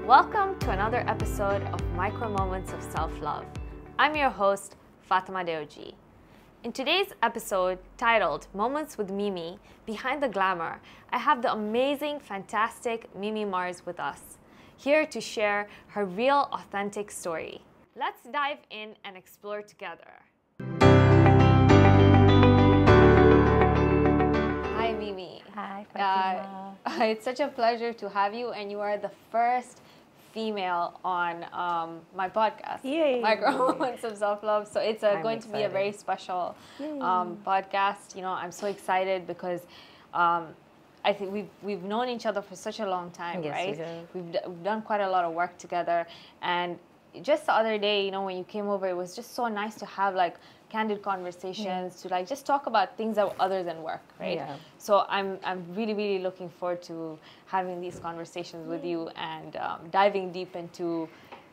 Welcome to another episode of Micro Moments of Self-Love. I'm your host, Fatima Deoji. In today's episode, titled Moments with Mimi, Behind the Glamour, I have the amazing, fantastic Mimi Mars with us, here to share her real, authentic story. Let's dive in and explore together. Hi, Mimi. Hi, Fatima. It's such a pleasure to have you, and you are the first female on my podcast, Yay. Micro Moments of Self-Love. So it's going to be a very excited. special podcast. You know, I'm so excited because I think we've known each other for such a long time, Yes, right? we have. We've done quite a lot of work together, and just the other day, you know, when you came over, it was just so nice to have like candid conversations to like just talk about things that other than work, right? Yeah. So I'm really looking forward to having these conversations with you and diving deep into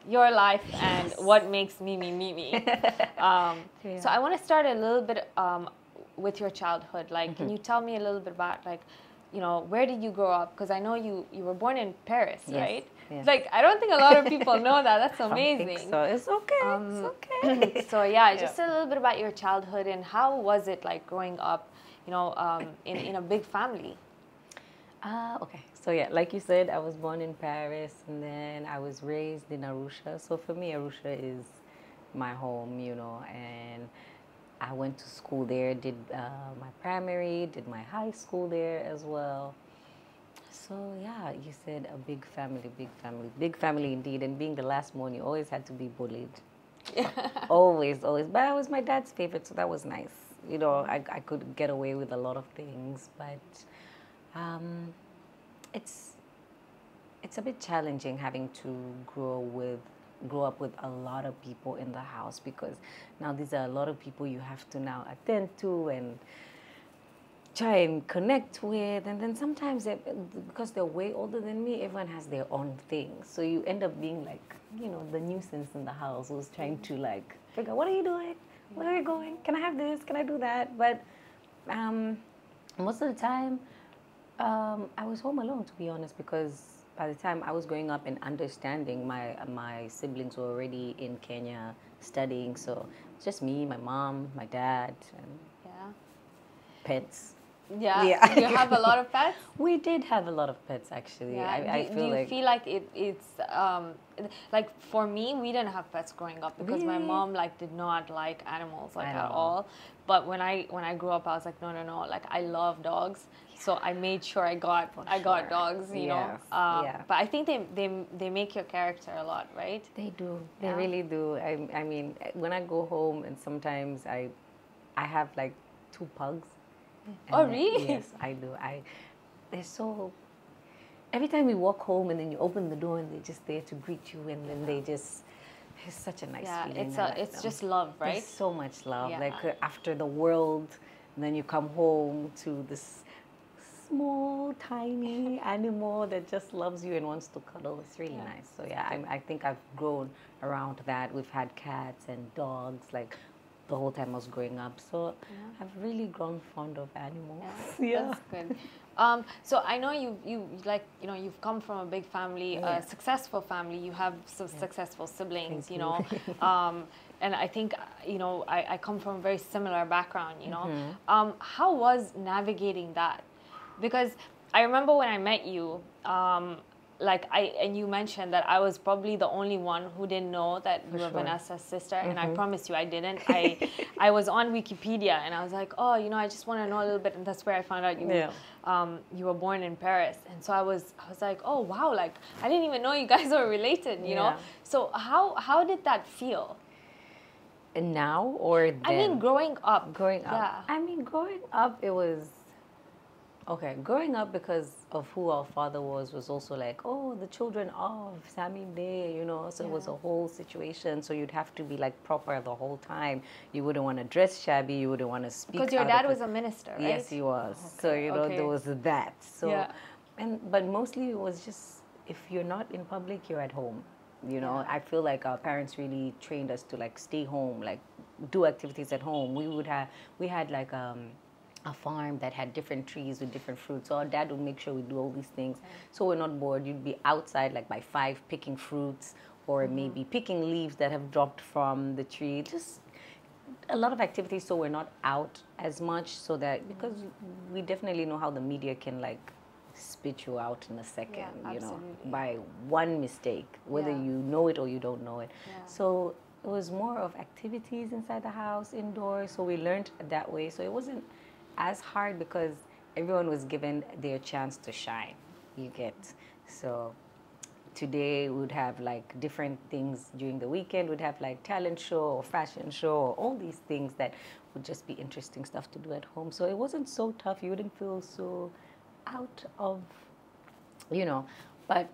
your life and what makes Mimi Mimi. So I want to start a little bit with your childhood. Like, can you tell me a little bit about like, you know, where did you grow up? Because I know you were born in Paris, Yes, right? yes. Like, I don't think a lot of people know that. That's I amazing. think so. It's okay. It's okay. So yeah, just a little bit about your childhood and how was it like growing up, you know, in a big family? Okay. So yeah, like you said, I was born in Paris and then I was raised in Arusha. So for me, Arusha is my home, you know, and I went to school there, did my primary, did my high school there as well. So yeah, you said a big family indeed. And being the last one, you always had to be bullied. Always. But I was my dad's favorite, so that was nice. You know, I could get away with a lot of things, but it's a bit challenging having to grow up with a lot of people in the house, because now these are a lot of people you have to now attend to and try and connect with, and then sometimes because they're way older than me, everyone has their own thing, so you end up being like, you know, the nuisance in the house who's trying to like figure out, what are you doing, where are you going, can I have this, can I do that? But most of the time I was home alone, to be honest, because by the time I was growing up and understanding, my siblings were already in Kenya studying, so it's just me, my mom, my dad, and pets. Yeah. Yeah. Do you have a lot of pets? We did have a lot of pets, actually. Yeah. Do you feel like it's like, for me, we didn't have pets growing up because my Really? mom like did not like animals like At at all. But when I grew up, I was like, no, like I love dogs. So I made sure I got dogs, you know. Yes, yeah. But I think they make your character a lot, right? They do. They Yeah. really do. I mean, when I go home and sometimes I have like 2 pugs. Oh, And really? Yes, I do. They're so. Every time we walk home and then you open the door and they're just there to greet you, and then they just. It's such a nice feeling. It's just love, right? There's so much love. Yeah. Like after the world, and then you come home to this small, tiny animal that just loves you and wants to cuddle. It's really nice. So yeah, I think I've grown around that. We've had cats and dogs like the whole time I was growing up. So I've really grown fond of animals. Yeah. That's good. So I know you like, you know, you've come from a big family, a successful family. You have some successful siblings, you know. And I think, you know, I come from a very similar background, you know. How was navigating that? Because I remember when I met you, and you mentioned that I was probably the only one who didn't know that you were Vanessa's sister, and I promise you I didn't. I was on Wikipedia and I was like, oh, you know, I just want to know a little bit, and that's where I found out you were born in Paris, and so I was like, oh wow, like I didn't even know you guys were related, you know. So how did that feel? And now or then? I mean, growing up. Yeah. I mean, growing up, it was. Okay, growing up, because of who our father was also like, oh, the children of Sami Day, you know, so it was a whole situation. So you'd have to be like proper the whole time. You wouldn't want to dress shabby, you wouldn't want to speak. Because your dad was a minister, right? Yes, he was. Okay, so, you know, there was that. So, but mostly it was just, if you're not in public, you're at home. You know, I feel like our parents really trained us to like stay home, like do activities at home. We had like a farm that had different trees with different fruits. So our dad would make sure we do all these things. So we're not bored. You'd be outside like by 5 picking fruits or maybe picking leaves that have dropped from the tree. Just a lot of activities so we're not out as much, so that because we definitely know how the media can like spit you out in a second, you know, by one mistake, whether you know it or you don't know it. So it was more of activities inside the house, indoors. So we learned that way. So it wasn't as hard because everyone was given their chance to shine. You get. So today we would have like different things during the weekend. We'd have like talent show or fashion show or all these things that would just be interesting stuff to do at home. So it wasn't so tough. You wouldn't feel so out of, you know, but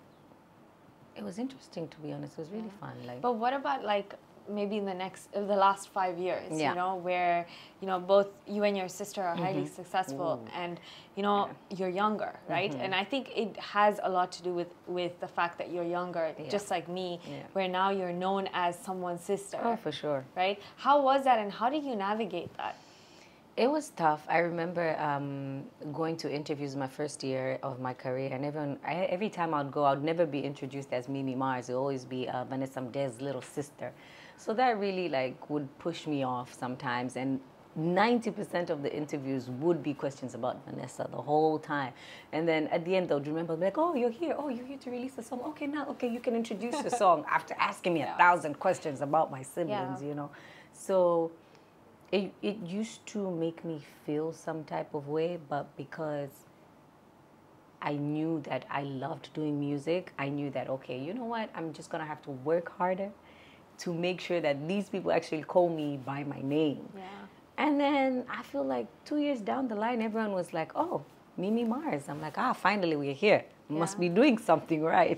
it was interesting, to be honest. It was really fun. Like, but what about like maybe in the last 5 years, you know, where, you know, both you and your sister are highly successful and, you know, you're younger, right? And I think it has a lot to do with the fact that you're younger, just like me, where now you're known as someone's sister. Oh, for sure. Right? How was that, and how did you navigate that? It was tough. I remember going to interviews my first year of my career, and every time I'd go, I'd never be introduced as Mimi Mars. It would always be Vanessa Mdez's little sister. So that really like would push me off sometimes, and 90% of the interviews would be questions about Vanessa the whole time. And then at the end, they'll remember, like, oh, you're here to release a song. Okay, now, okay, you can introduce the song after asking me 1,000 questions about my siblings, you know. So it used to make me feel some type of way, but because I knew that I loved doing music, I knew that, okay, you know what, I'm just going to have to work harder to make sure that these people actually call me by my name. Yeah. And then I feel like 2 years down the line, everyone was like, oh, Mimi Mars. I'm like, finally we're here. Must be doing something right.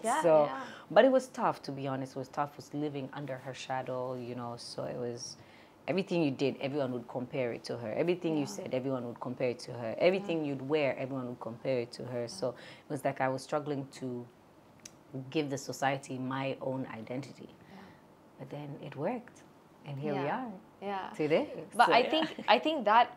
But it was tough, to be honest. It was tough. It was living under her shadow, you know. So it was, everything you did, everyone would compare it to her. Everything you said, everyone would compare it to her. Everything you'd wear, everyone would compare it to her. So it was like I was struggling to give the society my own identity. But then it worked, and here we are today. But so, I think that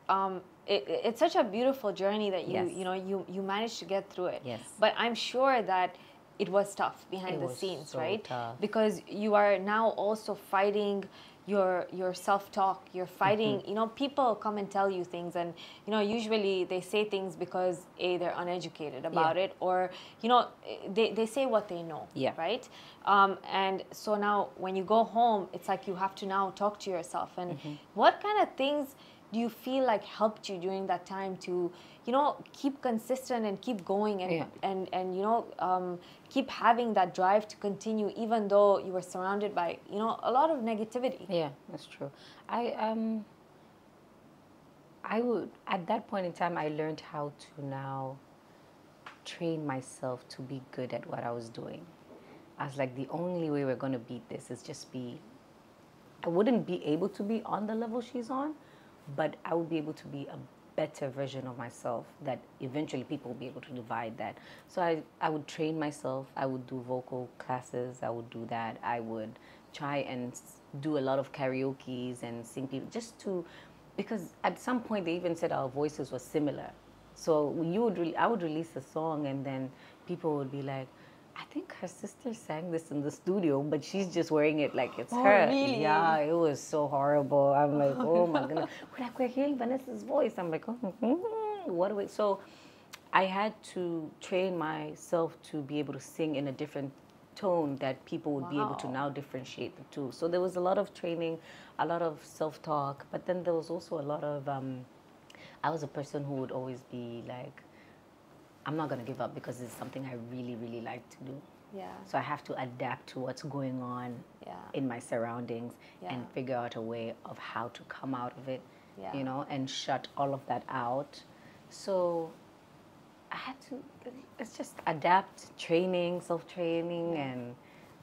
it's such a beautiful journey that you managed to get through it. Yes. But I'm sure that it was tough behind the scenes, so right? Tough. Because you are now also fighting your self-talk. You're fighting, you know, people come and tell you things, and, you know, usually they say things because they're uneducated about it, or, you know, they say what they know, right? And so now when you go home, it's like you have to now talk to yourself. And what kind of things do you feel like helped you during that time to, you know, keep consistent and keep going and you know, keep having that drive to continue, even though you were surrounded by, you know, a lot of negativity? Yeah, that's true. I would, at that point in time, I learned how to now train myself to be good at what I was doing. I was like, the only way we're going to beat this is just be, I wouldn't be able to be on the level she's on, but I would be able to be a better version of myself that eventually people will be able to divide that. So I would train myself. I would do vocal classes. I would do that. I would try and do a lot of karaoke's and sing people just to, because at some point they even said our voices were similar. So I would release a song and then people would be like, I think her sister sang this in the studio, but she's just wearing it like it's her. Really? Yeah, it was so horrible. I'm like, oh my goodness. We're hearing Vanessa's voice. I'm like, what do we? So I had to train myself to be able to sing in a different tone that people would be able to now differentiate the two. So there was a lot of training, a lot of self-talk, but then there was also a lot of, I was a person who would always be like, I'm not going to give up because it's something I really, really like to do. Yeah. So I have to adapt to what's going on in my surroundings and figure out a way of how to come out of it, you know, and shut all of that out. So I had to, it's just adapt, training, self-training, and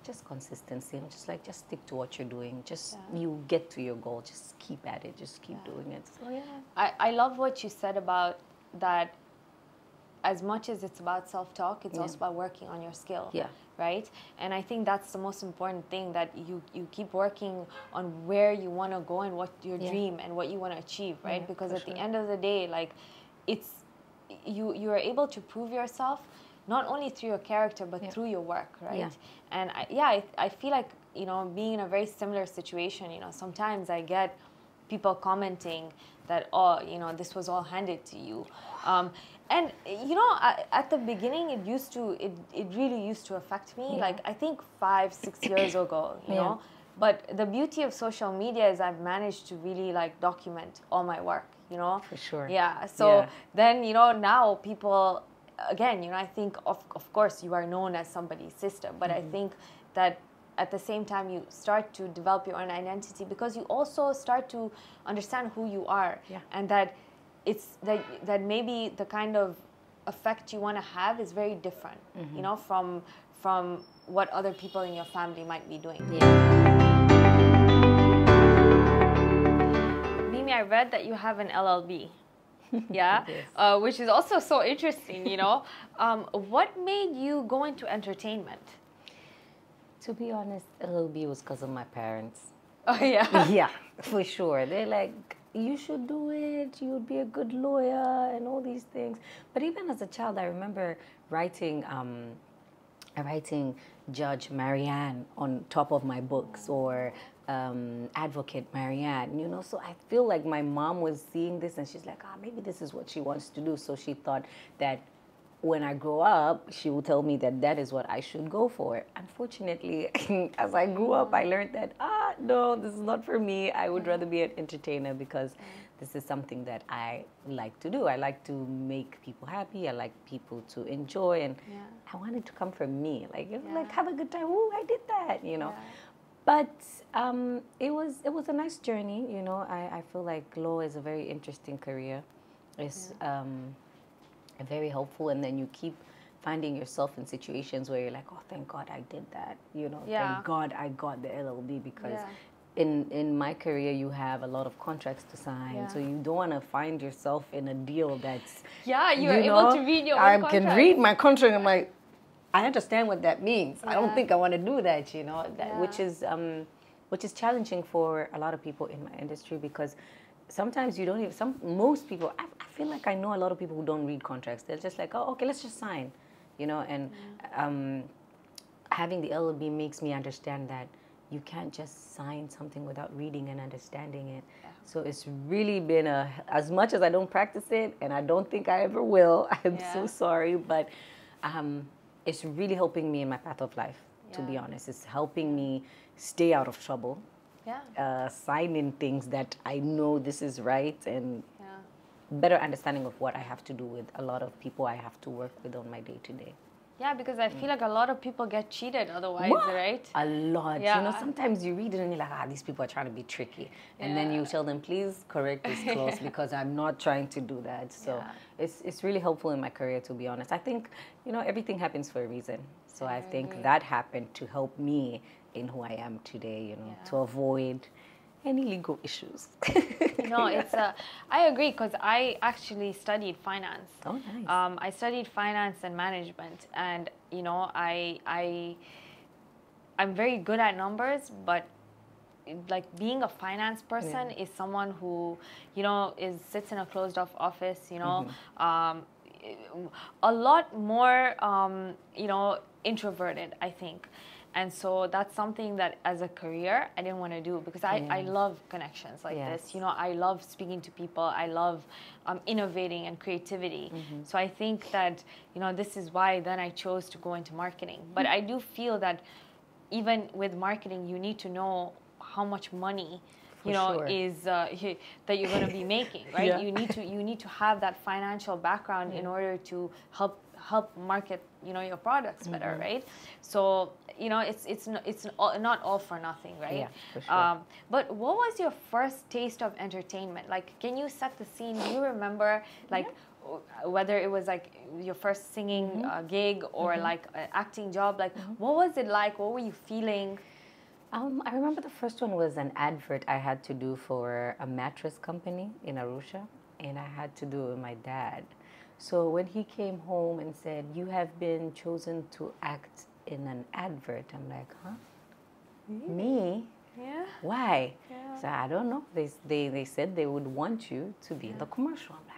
just consistency. I'm just like, just stick to what you're doing. Just, you get to your goal. Just keep at it. Just keep doing it. So, I love what you said about that. As much as it's about self-talk, it's also about working on your skill, right? And I think that's the most important thing, that you keep working on where you want to go and what your dream and what you want to achieve, right? Because at the end of the day, like, you are able to prove yourself not only through your character but through your work, right? Yeah. And I feel like, you know, being in a very similar situation, you know, sometimes I get people commenting that, oh, you know, this was all handed to you. And, you know, at the beginning, it really used to affect me. Yeah. Like, I think 5-6 years ago, you know. But the beauty of social media is I've managed to really, like, document all my work, you know. For sure. Yeah. So then, you know, now people, again, you know, I think, of course, you are known as somebody's sister. But I think that at the same time, you start to develop your own identity because you also start to understand who you are, and that it's that maybe the kind of effect you want to have is very different, you know, from what other people in your family might be doing. Mimi, I read that you have an LLB. Yeah, which is also so interesting, you know. What made you go into entertainment? To be honest, LLB was because of my parents. Oh, yeah? Yeah, for sure. They're like, you should do it, you would be a good lawyer, and all these things. But even as a child, I remember writing Judge Marianne on top of my books, or Advocate Marianne, you know. So I feel like my mom was seeing this and she's like, maybe this is what she wants to do. So she thought that when I grow up, she will tell me that that is what I should go for. Unfortunately, as I grew up, I learned that, no, this is not for me. I would rather be an entertainer because this is something that I like to do. I like to make people happy. I like people to enjoy. And I wanted to come from me. Like, you know, like, have a good time. Oh, I did that, you know. But it was a nice journey, you know. I feel like law is a very interesting career. It's very helpful, and then you keep finding yourself in situations where you're like, oh, thank God I did that, you know. Thank God I got the LLB, because in my career you have a lot of contracts to sign, so you don't want to find yourself in a deal that's you're able to read your own contract. I can read my contract. I'm like, I understand what that means. I don't think I want to do that, you know. That which is challenging for a lot of people in my industry, because sometimes you don't even, most people, I feel like I know a lot of people who don't read contracts. They're just like, oh, okay, let's just sign, you know. And having the LLB makes me understand that you can't just sign something without reading and understanding it. So it's really been as much as I don't practice it, and I don't think I ever will, I'm so sorry, but it's really helping me in my path of life, to be honest. It's helping me stay out of trouble. Sign in things that I know this is right, and better understanding of what I have to do with a lot of people I have to work with on my day-to-day. Yeah, because I feel like a lot of people get cheated otherwise, right? A lot. You know, sometimes you read it and you're like, these people are trying to be tricky. And then you tell them, please correct this clause because I'm not trying to do that. So it's really helpful in my career, to be honest. I think, you know, everything happens for a reason. So I think that happened to help me in who I am today, you know, to avoid any legal issues. No, it's I agree, because I actually studied finance. Oh, nice. I studied finance and management, and you know, I'm very good at numbers, but like being a finance person is someone who, you know, sits in a closed off office, you know, a lot more, you know, introverted, I think. And so that's something that as a career I didn't want to do, because I love connections like this. You know, I love speaking to people. I love innovating and creativity. So I think that, you know, this is why then I chose to go into marketing. But I do feel that even with marketing, you need to know how much money, you know, is that you're going to be making, right? You need to have that financial background in order to help market, you know, your products better, right? So, you know, it's not all for nothing, right? Yeah, for sure. But what was your first taste of entertainment? Like, can you set the scene? Do you remember, like, whether it was like your first singing gig or like an acting job? Like, what was it like? What were you feeling? I remember the first one was an advert I had to do for a mattress company in Arusha, and I had to do it with my dad. So when he came home and said, you have been chosen to act in an advert, I'm like, huh? Me? Yeah. Why? Yeah. So I don't know. They said they would want you to be in the commercial. I'm like,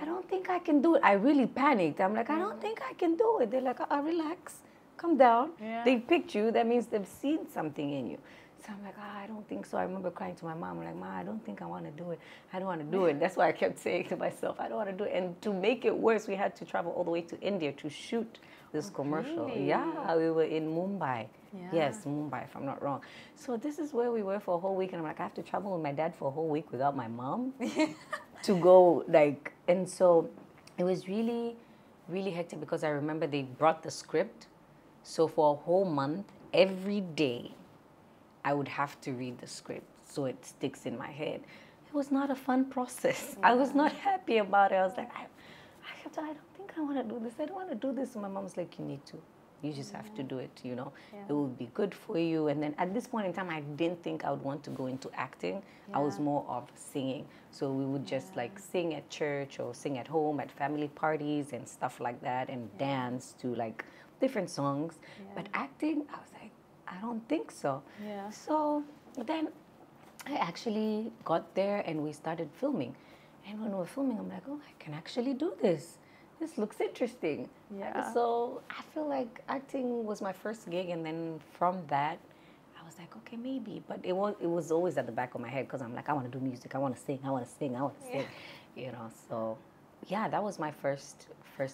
don't think I can do it. I really panicked. I'm like, I don't think I can do it. They're like, relax, calm down. Yeah. They picked you. That means they've seen something in you. So I'm like, I don't think so. I remember crying to my mom. I'm like, Ma, I don't think I want to do it. I don't want to do it. That's why I kept saying to myself, I don't want to do it. And to make it worse, we had to travel all the way to India to shoot this commercial. Really? Yeah, we were in Mumbai. Yeah. Yes, Mumbai, if I'm not wrong. So this is where we were for a whole week. And I'm like, I have to travel with my dad for a whole week without my mom to go, like, and so it was really, really hectic because I remember they brought the script. So for a whole month, every day, I would have to read the script so it sticks in my head. It was not a fun process. Yeah. I was not happy about it. I was like, I don't think I want to do this. I don't want to do this. And my mom was like, you need to. You just have to do it, you know. Yeah. It will be good for you. And then at this point in time, I didn't think I would want to go into acting. Yeah. I was more of singing. So we would just like sing at church or sing at home at family parties and stuff like that and dance to like different songs. Yeah. But acting, I was like, I don't think so. Yeah. So then I actually got there and we started filming. And when we were filming, I'm like, oh, I can actually do this. This looks interesting. Yeah. So I feel like acting was my first gig, and then from that, I was like, okay, maybe. But it was always at the back of my head because I'm like, I want to do music, I want to sing, I want to sing, I want to sing, you know. So yeah, that was my first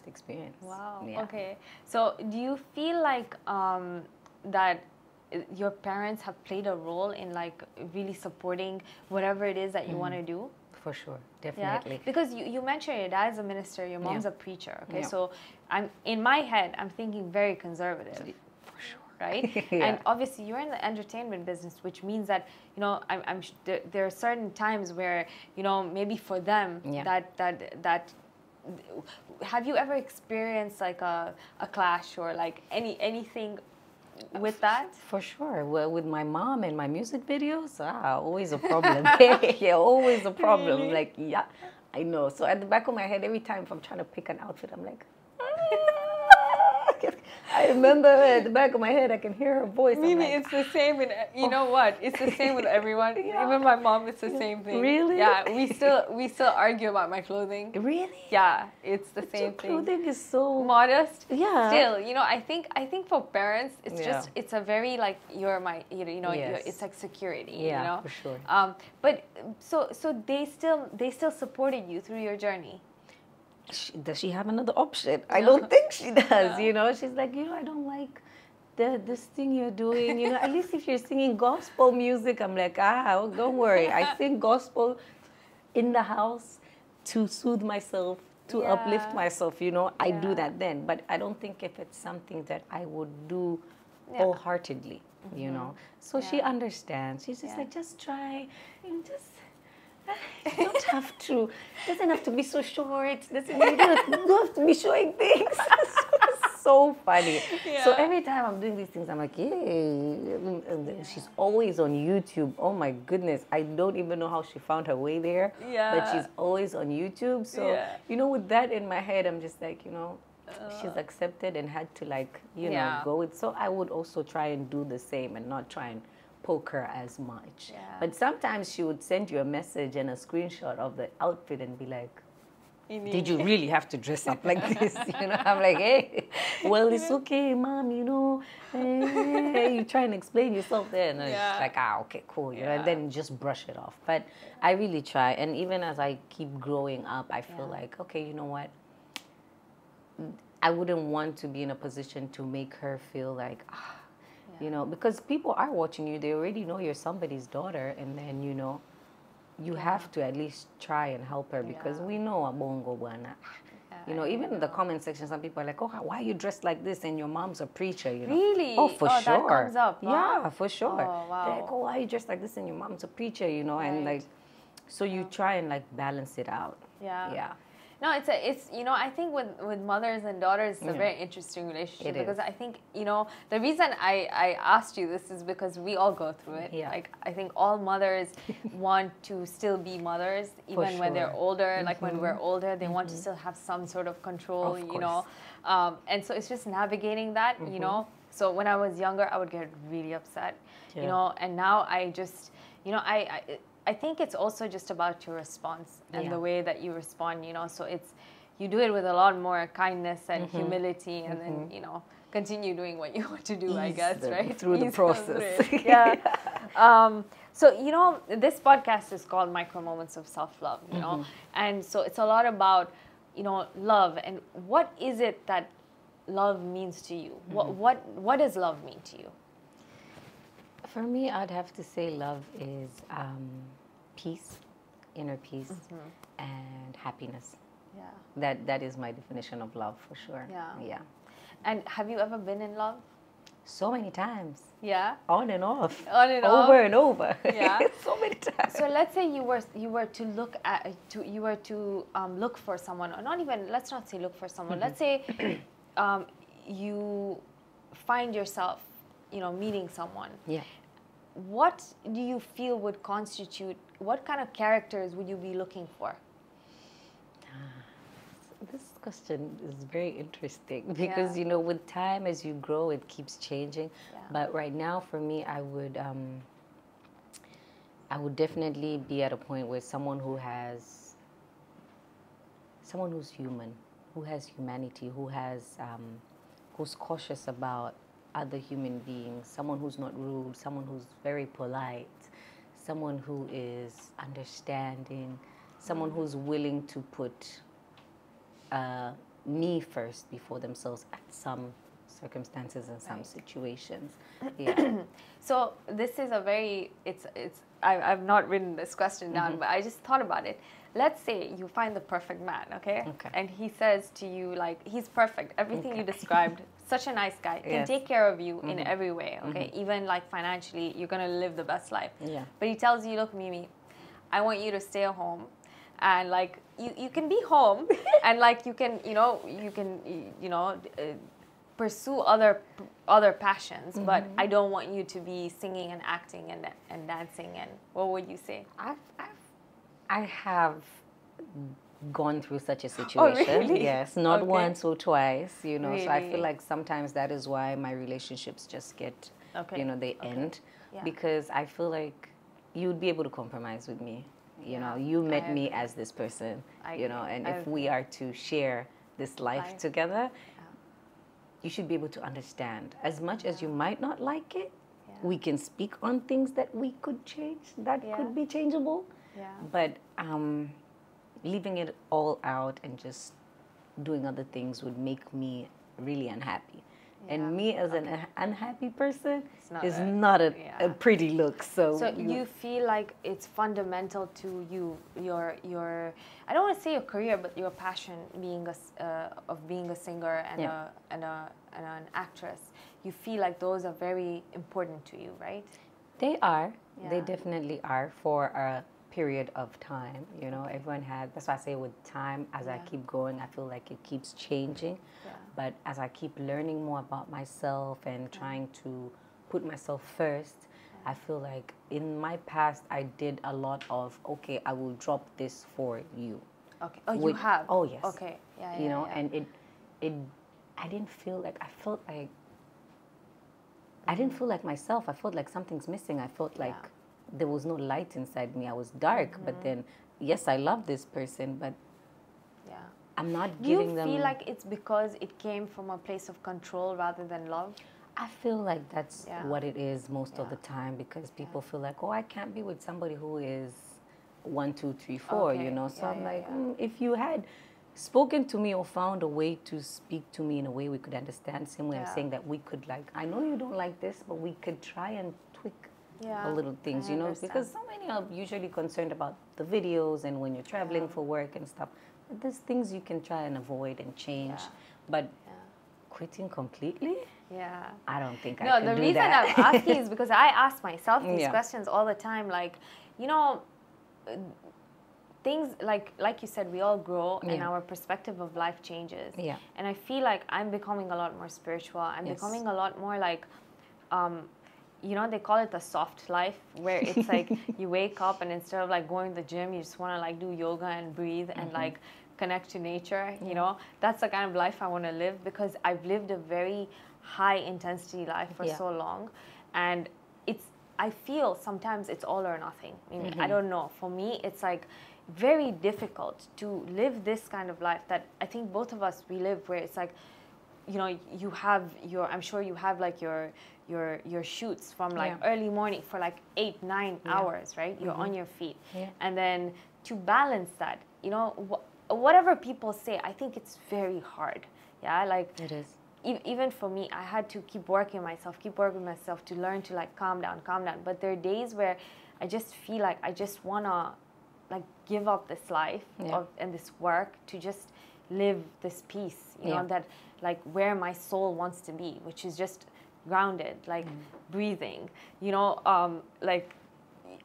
experience. Wow. Yeah. Okay. So do you feel like that your parents have played a role in like really supporting whatever it is that you want to do? For sure, definitely. Yeah? Because you mentioned your dad's a minister, your mom's a preacher, okay? So in my head, I'm thinking very conservative. For sure. Right? And obviously you're in the entertainment business, which means that, you know, there are certain times where, you know, maybe for them, that have you ever experienced like a clash or like anything with that? For sure. Well, with my mom and my music videos, always a problem. Yeah, always a problem. Really? Like, yeah, I know. So at the back of my head, every time if I'm trying to pick an outfit, I'm like, I remember at the back of my head, I can hear her voice. Mimi, like, it's the same with, you know what? It's the same with everyone. Yeah. Even my mom, it's the same thing. Really? Yeah, we still argue about my clothing. Really? Yeah, it's the same thing. Clothing is so modest. Yeah. Still, you know, I think for parents, it's just it's a very like it's like security. Yeah, you know? For sure. But so they still supported you through your journey. Does she have another option? I don't think she does, you know. She's like, you know, I don't like this thing you're doing, you know. At least if you're singing gospel music, I'm like, don't worry. I sing gospel in the house to soothe myself, to uplift myself, you know. I do that then. But I don't think if it's something that I would do wholeheartedly, you know. So she understands. She's just like, just try, you know, just... You don't have to. It doesn't have to be so short. You don't have to be showing things. It's so funny. Yeah. So every time I'm doing these things, I'm like, yay. And she's always on YouTube. Oh my goodness. I don't even know how she found her way there. Yeah. But she's always on YouTube. So, you know, with that in my head, I'm just like, you know, she's accepted and had to like, you know, go with. So I would also try and do the same and not try and poke her as much. Yeah. But sometimes she would send you a message and a screenshot of the outfit and be like, did you really have to dress up like this? You know, I'm like, hey, well, it's okay, Mom, you know. Hey, you try and explain yourself there. And she's like, okay, cool. You know, and then just brush it off. But I really try. And even as I keep growing up, I feel like, okay, you know what? I wouldn't want to be in a position to make her feel like, you know, because people are watching you. They already know you're somebody's daughter. And then, you know, you have to at least try and help her because we know Abongo Bwana. You know, even in the comment section, some people are like, oh, why are you dressed like this? And your mom's a preacher, you know. Really? Oh, for sure. That comes up. Wow. Yeah, for sure. Oh, wow. They're like, oh, why are you dressed like this? And your mom's a preacher, you know. And like, so you try and like balance it out. Yeah. Yeah. No, it's you know, I think with mothers and daughters, it's a very interesting relationship because I think, you know, the reason I asked you this is because we all go through it. Yeah. Like, I think all mothers want to still be mothers even when they're older. Like, when we're older, they want to still have some sort of control, you know. And so it's just navigating that, you know. So when I was younger, I would get really upset, you know, and now I just, you know, I think it's also just about your response and the way that you respond, you know. So it's, you do it with a lot more kindness and humility, and then, you know, continue doing what you want to do, I guess, right? Through the process. Yeah. So, you know, this podcast is called Micro Moments of Self-Love, you know, and so it's a lot about, you know, love, and what is it that love means to you? What does love mean to you? For me, I'd have to say love is peace, inner peace, and happiness. Yeah. That is my definition of love, for sure. Yeah. Yeah. And have you ever been in love? So many times. Yeah. On and off. On and over off. Over and over. Yeah. So many times. So let's say you were to look at look for someone, or not even, let's not say look for someone. Let's say you find yourself, you know, meeting someone. Yeah. What do you feel would constitute? What kind of characters would you be looking for? This question is very interesting because, you know, with time, as you grow, it keeps changing. Yeah. But right now, for me, I would definitely be at a point where someone who's human, who has humanity, who's cautious about other human beings, someone who's not rude, someone who's very polite, someone who is understanding, someone who's willing to put me first before themselves at some circumstances and some situations. Yeah. So this is a very, I've not written this question down, but I just thought about it. Let's say you find the perfect man, okay? And he says to you, like, he's perfect, everything you described, such a nice guy, can take care of you in every way, okay? Even like financially, you're gonna live the best life. Yeah. But he tells you, look, Mimi, I want you to stay at home, and like you can be home, and like you can pursue other passions, but I don't want you to be singing and acting and dancing. And what would you say? I have gone through such a situation. Oh, really? Yes, not once or twice, you know. Really? So I feel like sometimes that is why my relationships just get, you know, they end, because I feel like you would be able to compromise with me. You know, you met me as this person, you know, and if we are to share this life together, you should be able to understand. As much as you might not like it, we can speak on things that we could change, that could be changeable. Yeah. But leaving it all out and just doing other things would make me really unhappy. Yeah. And me as an unhappy person is not a pretty look. So you feel like it's fundamental to you, your I don't want to say your career, but your passion being of being a singer and an actress. You feel like those are very important to you, right? They are. Yeah. They definitely are for a period of time. You know, everyone has. That's why I say with time, as I keep going, I feel like it keeps changing. Yeah. But as I keep learning more about myself and trying to put myself first, I feel like in my past I did a lot of, okay, I will drop this for you. Okay. Oh, you have? Oh, yes. Okay. Yeah. You know, and I didn't feel like, I didn't feel like myself. I felt like something's missing. I felt like there was no light inside me. I was dark. But then, yes, I love this person, but I'm not giving them... Do you feel like it's because it came from a place of control rather than love? I feel like that's what it is most of the time, because people feel like, oh, I can't be with somebody who is 1, 2, 3, 4, you know? So I'm like, if you had spoken to me or found a way to speak to me in a way we could understand, same way I'm saying that we could, like, I know you don't like this, but we could try and tweak a little things, you know? Because so many are usually concerned about the videos and when you're traveling for work and stuff. But there's things you can try and avoid and change. But quitting completely? Yeah. I don't think I can do that. No, the reason I'm asking is because I ask myself these questions all the time. Like, you know, things like you said, we all grow and our perspective of life changes. Yeah. And I feel like I'm becoming a lot more spiritual. I'm becoming a lot more like, you know, they call it the soft life, where it's like you wake up and instead of like going to the gym, you just want to like do yoga and breathe and like connect to nature. You know, that's the kind of life I want to live, because I've lived a very high intensity life for so long, and I feel sometimes it's all or nothing. I mean, I don't know. For me, it's like very difficult to live this kind of life that I think both of us we live, where it's like, you know, you have your, I'm sure you have like your shoots from like early morning for like 8-9 hours, right? You're on your feet, and then to balance that, you know, whatever people say, I think it's very hard. Yeah, like it is. Even for me, I had to keep working myself to learn to like calm down. But there are days where I just feel like I just wanna like give up this life and this work to just live this peace, you know, that like where my soul wants to be, which is just grounded, like breathing, you know, like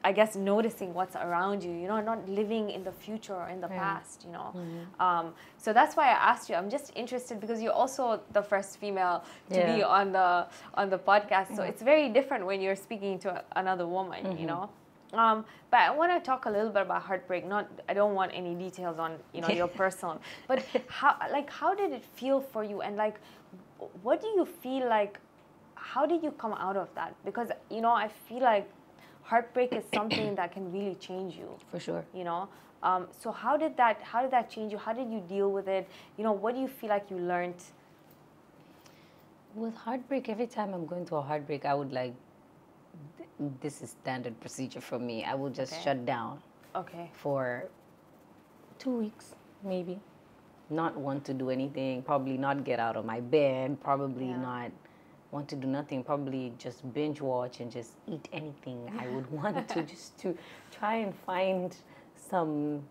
I guess noticing what's around you, you know, not living in the future or in the past, you know. So that's why I asked you. I'm just interested because you're also the first female to be on the podcast. So it's very different when you're speaking to another woman, you know. But I want to talk a little bit about heartbreak. I don't want any details on, you know, your personal. But how did it feel for you? And like, what do you feel like? How did you come out of that? Because, you know, I feel like heartbreak is something that can really change you. For sure. You know, so how did that change you? How did you deal with it? You know, what do you feel like you learned? With heartbreak, every time I'm going through a heartbreak, I would like, this is standard procedure for me. I will just shut down. Okay. For 2 weeks, maybe. Not want to do anything. Probably not get out of my bed. Probably not want to do nothing, probably just binge watch and just eat anything I would want to, just to try and find some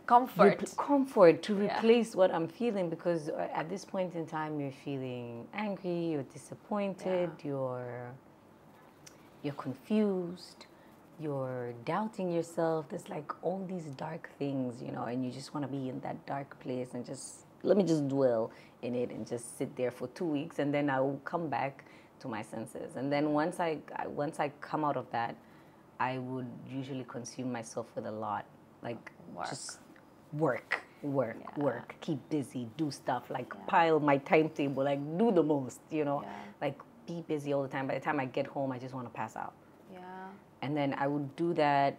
comfort to replace what I'm feeling, because at this point in time you're feeling angry, you're disappointed, you're confused, you're doubting yourself. There's like all these dark things, you know, and you just want to be in that dark place and just let me just dwell in it and just sit there for 2 weeks, and then I will come back to my senses. And then once I come out of that, I would usually consume myself with a lot, like just work, keep busy, do stuff, like pile my timetable, like do the most, you know, like be busy all the time. By the time I get home, I just want to pass out. And then I would do that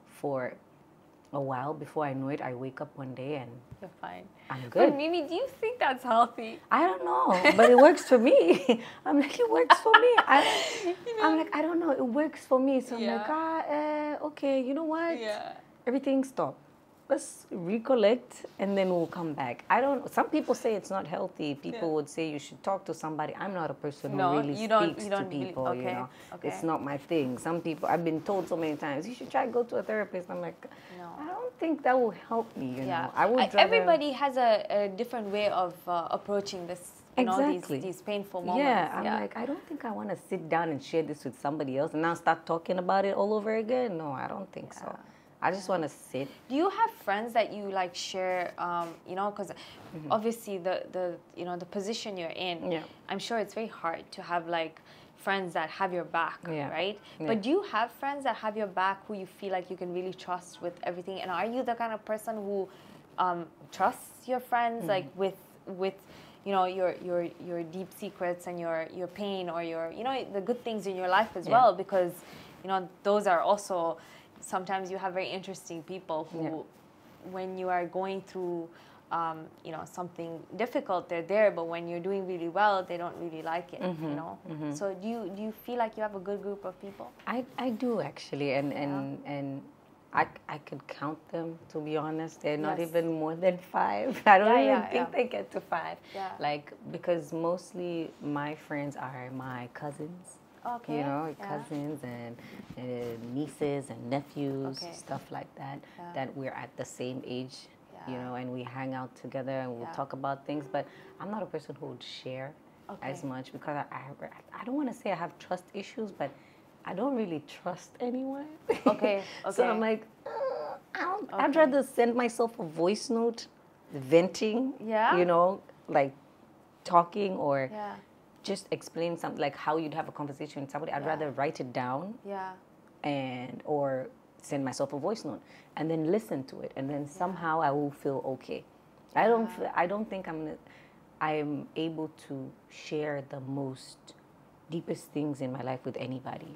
for a while. Before I know it, I wake up one day and you're fine. I'm good. But Mimi, do you think that's healthy? I don't know, but it works for me. I'm like, it works for me. I'm like, I don't know, it works for me. So I'm like, okay, you know what? Everything stop. Let's recollect and then we'll come back. Some people say it's not healthy. People would say you should talk to somebody. I'm not a person who really speaks to people, you know. It's not my thing. Some people, I've been told so many times, you should try to go to a therapist. I'm like, no. I don't think that will help me, you know. I would everybody has a different way of approaching this, you know, these painful moments. I'm like, I don't think I want to sit down and share this with somebody else and now start talking about it all over again. No, I don't think so. I just want to sit. Do you have friends that you like share, you know, because obviously the you know, the position you're in, I'm sure it's very hard to have like friends that have your back, right? But do you have friends that have your back who you feel like you can really trust with everything? And are you the kind of person who trusts your friends, like with you know, your deep secrets and your pain, or your, you know, the good things in your life as well? Because, you know, those are also, sometimes you have very interesting people who, when you are going through, you know, something difficult, they're there, but when you're doing really well, they don't really like it, you know? So do you feel like you have a good group of people? I do, actually, and I could count them, to be honest. They're not even more than 5. I don't even think they get to 5. Like, because mostly my friends are my cousins. You know, cousins and nieces and nephews, stuff like that, that we're at the same age, you know, and we hang out together and we'll talk about things. But I'm not a person who would share as much, because I don't want to say I have trust issues, but I don't really trust anyone. So I'm like, I'd rather send myself a voice note, venting, you know, like talking, or just explain something, like how you'd have a conversation with somebody. I'd rather write it down, and or send myself a voice note and then listen to it, and then somehow I will feel okay. I don't think I'm able to share the most deepest things in my life with anybody.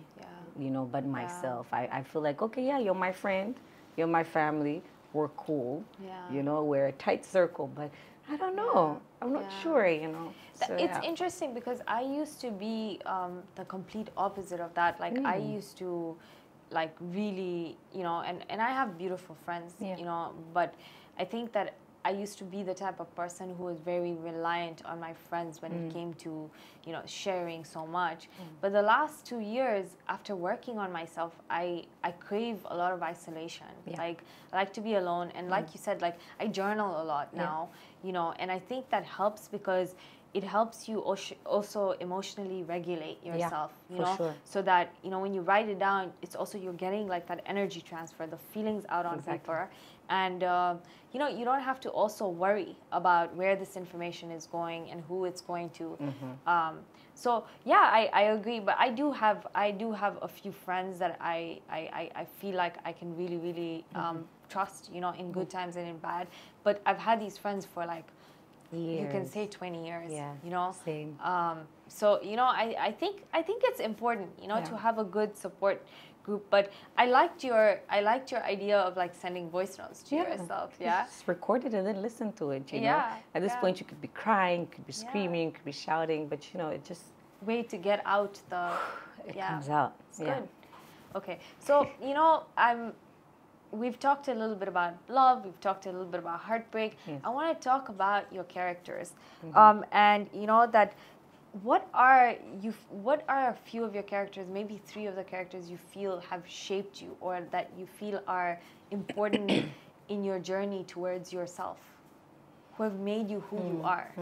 you know, but myself. I feel like, okay, yeah, you're my friend, you're my family, we're cool, you know, we're a tight circle, but I don't know. I'm not sure, you know. So, it's interesting because I used to be the complete opposite of that. Like I used to like really, you know, and I have beautiful friends, you know, but I think that I used to be the type of person who was very reliant on my friends when it came to, you know, sharing so much. But the last 2 years, after working on myself, I crave a lot of isolation. Like I like to be alone, and like you said, like I journal a lot now, you know, and I think that helps because it helps you also emotionally regulate yourself, you know, so that, you know, when you write it down, it's also you're getting like that energy transfer, the feelings out on paper. And, you know, you don't have to also worry about where this information is going and who it's going to. So, yeah, I agree. But I do have a few friends that I feel like I can really, really trust, you know, in good times and in bad. But I've had these friends for like, years. You can say 20 years, you know. Same. So, you know, I think it's important, you know, to have a good support group. But I liked your idea of like sending voice notes to yourself. Just record it and then listen to it, you know. At this point you could be crying, you could be screaming, you could be shouting, but you know, it just way to get out the it comes out. It's good. Okay. So, you know, we've talked a little bit about love. We've talked a little bit about heartbreak. I want to talk about your characters, and you know that. What are a few of your characters, maybe 3 of the characters you feel have shaped you, or that you feel are important in your journey towards yourself, who have made you who you are?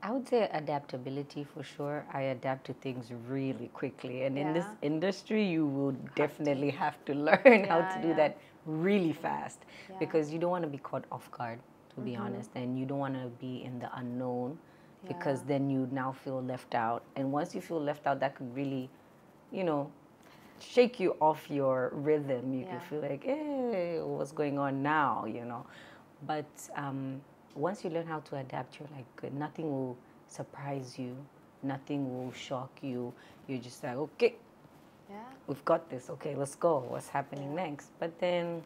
I would say adaptability for sure. I adapt to things really quickly. And in this industry, you will definitely have to learn how to do that really fast because you don't want to be caught off guard, to be honest. And you don't want to be in the unknown because then you now feel left out. And once you feel left out, that could really, you know, shake you off your rhythm. You can feel like, hey, what's going on now, you know? But once you learn how to adapt, you're like, nothing will surprise you. Nothing will shock you. You're just like, okay, we've got this. Okay, let's go. What's happening next? But then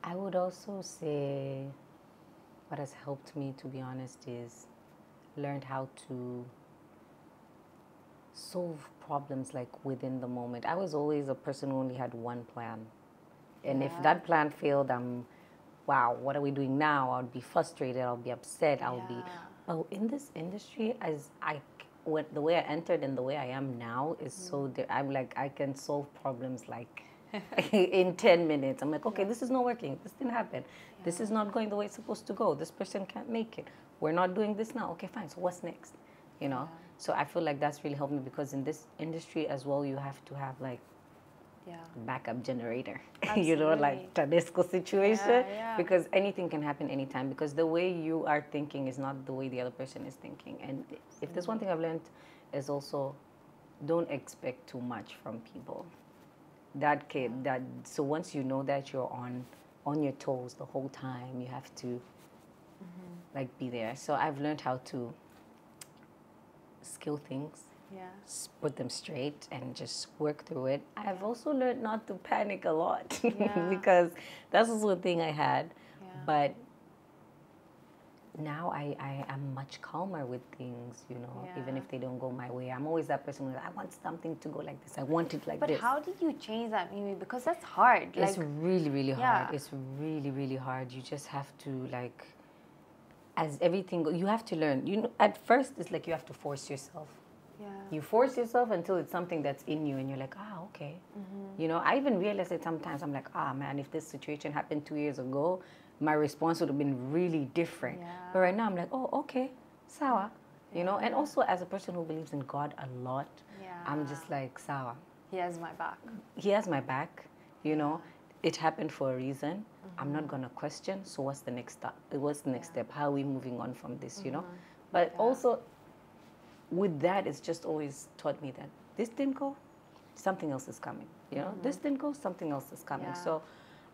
I would also say what has helped me, to be honest, is learned how to solve problems like within the moment. I was always a person who only had one plan. And if that plan failed, wow, what are we doing now? I'll be frustrated. I'll be upset. I'll be. Oh, in this industry, the way I entered and the way I am now is so. I'm like, I can solve problems like in 10 minutes. I'm like, okay, this is not working. This didn't happen. This is not going the way it's supposed to go. This person can't make it. We're not doing this now. Okay, fine. So what's next? You know. So I feel like that's really helped me because in this industry as well, you have to have like backup generator, you know, like Tedesco situation, because anything can happen anytime because the way you are thinking is not the way the other person is thinking. And if there's one thing I've learned is also don't expect too much from people. So once you know that you're on your toes the whole time, you have to like be there. So I've learned how to skill things. Put them straight and just work through it. I've also learned not to panic a lot because that's also a thing I had. But now I am much calmer with things, you know, even if they don't go my way. I'm always that person who I want something to go like this. I want it like this. But how did you change that, Mimi? Because that's hard. It's really, really hard. It's really, really hard. You just have to like, as everything, you have to learn. You know, at first it's like you have to force yourself. You force yourself until it's something that's in you and you're like, okay. You know, I even realize it sometimes. I'm like, man, if this situation happened 2 years ago, my response would have been really different. But right now I'm like, oh, okay, sawa. You know, and also as a person who believes in God a lot, I'm just like, sawa. He has my back. He has my back, you know. It happened for a reason. I'm not going to question. So what's the next step? What's the next step? How are we moving on from this, you know? But also, with that, it's just always taught me that this didn't go, something else is coming. You know, this didn't go, something else is coming. So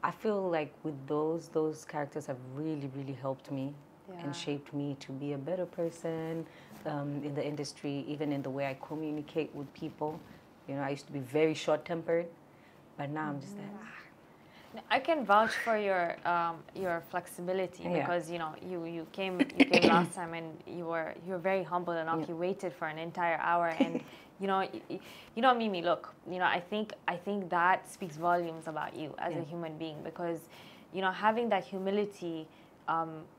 I feel like with those characters have really, really helped me and shaped me to be a better person in the industry, even in the way I communicate with people. You know, I used to be very short-tempered, but now I'm just like, I can vouch for your flexibility because you know you came last time and you were very humble enough. You waited for an entire hour and you know Mimi, look, you know, I think that speaks volumes about you as a human being, because you know, having that humility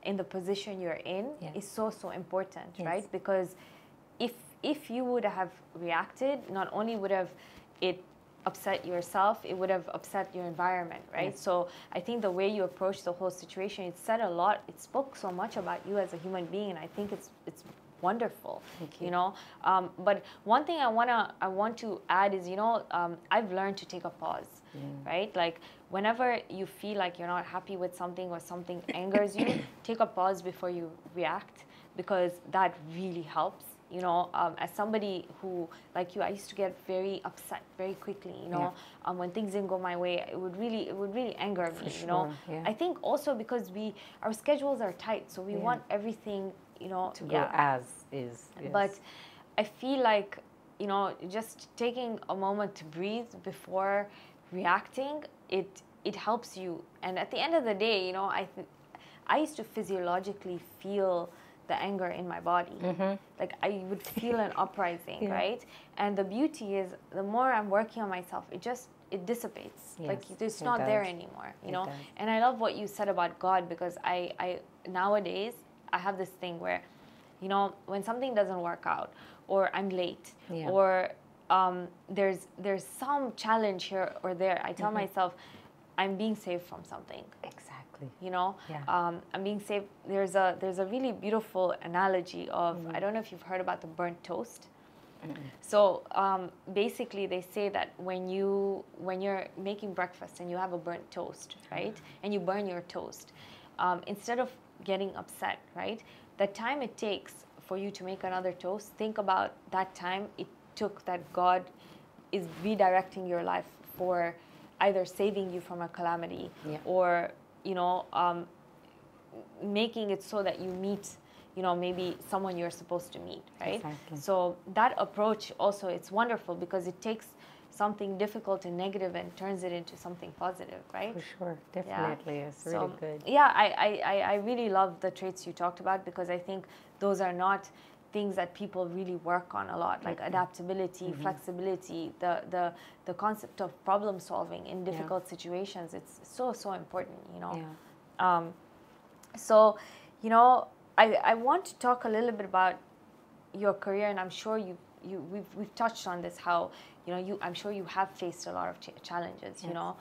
in the position you're in is so important, right? Because if you would have reacted, not only would have it upset yourself, it would have upset your environment, right? So I think the way you approach the whole situation, it said a lot, it spoke so much about you as a human being, and I think it's wonderful. You know, but one thing I want to add is, you know, I've learned to take a pause, right? Like whenever you feel like you're not happy with something or something angers you, take a pause before you react, because that really helps. You know, as somebody who, like you, I used to get very upset very quickly. You know, when things didn't go my way, it would really anger me. For you know, sure, I think also because our schedules are tight, so we want everything, you know, to go as is. But I feel like, you know, just taking a moment to breathe before reacting, it helps you. And at the end of the day, you know, I used to physiologically feel the anger in my body. Like I would feel an uprising, right? And the beauty is, the more I'm working on myself, it dissipates. Like it's not there anymore, you know? And I love what you said about God, because I nowadays, I have this thing where, you know, when something doesn't work out, or I'm late, or there's some challenge here or there, I tell myself, I'm being saved from something. Exactly. You know, I'm being saved. There's a really beautiful analogy of, I don't know if you've heard about the burnt toast. So basically, they say that when you're making breakfast and you have a burnt toast, right, and you burn your toast, instead of getting upset, right, the time it takes for you to make another toast, think about that time it took that God is redirecting your life for either saving you from a calamity or, you know, making it so that you meet, you know, maybe someone you're supposed to meet, right? Exactly. So that approach also, it's wonderful, because it takes something difficult and negative and turns it into something positive, right? For sure, definitely. It's really good. Yeah, I really love the traits you talked about, because I think those are not things that people really work on a lot, like adaptability, flexibility, the concept of problem solving in difficult situations. It's so important, you know. So, you know, I want to talk a little bit about your career, and I'm sure we've touched on this, how, you know, I'm sure you have faced a lot of challenges, you know,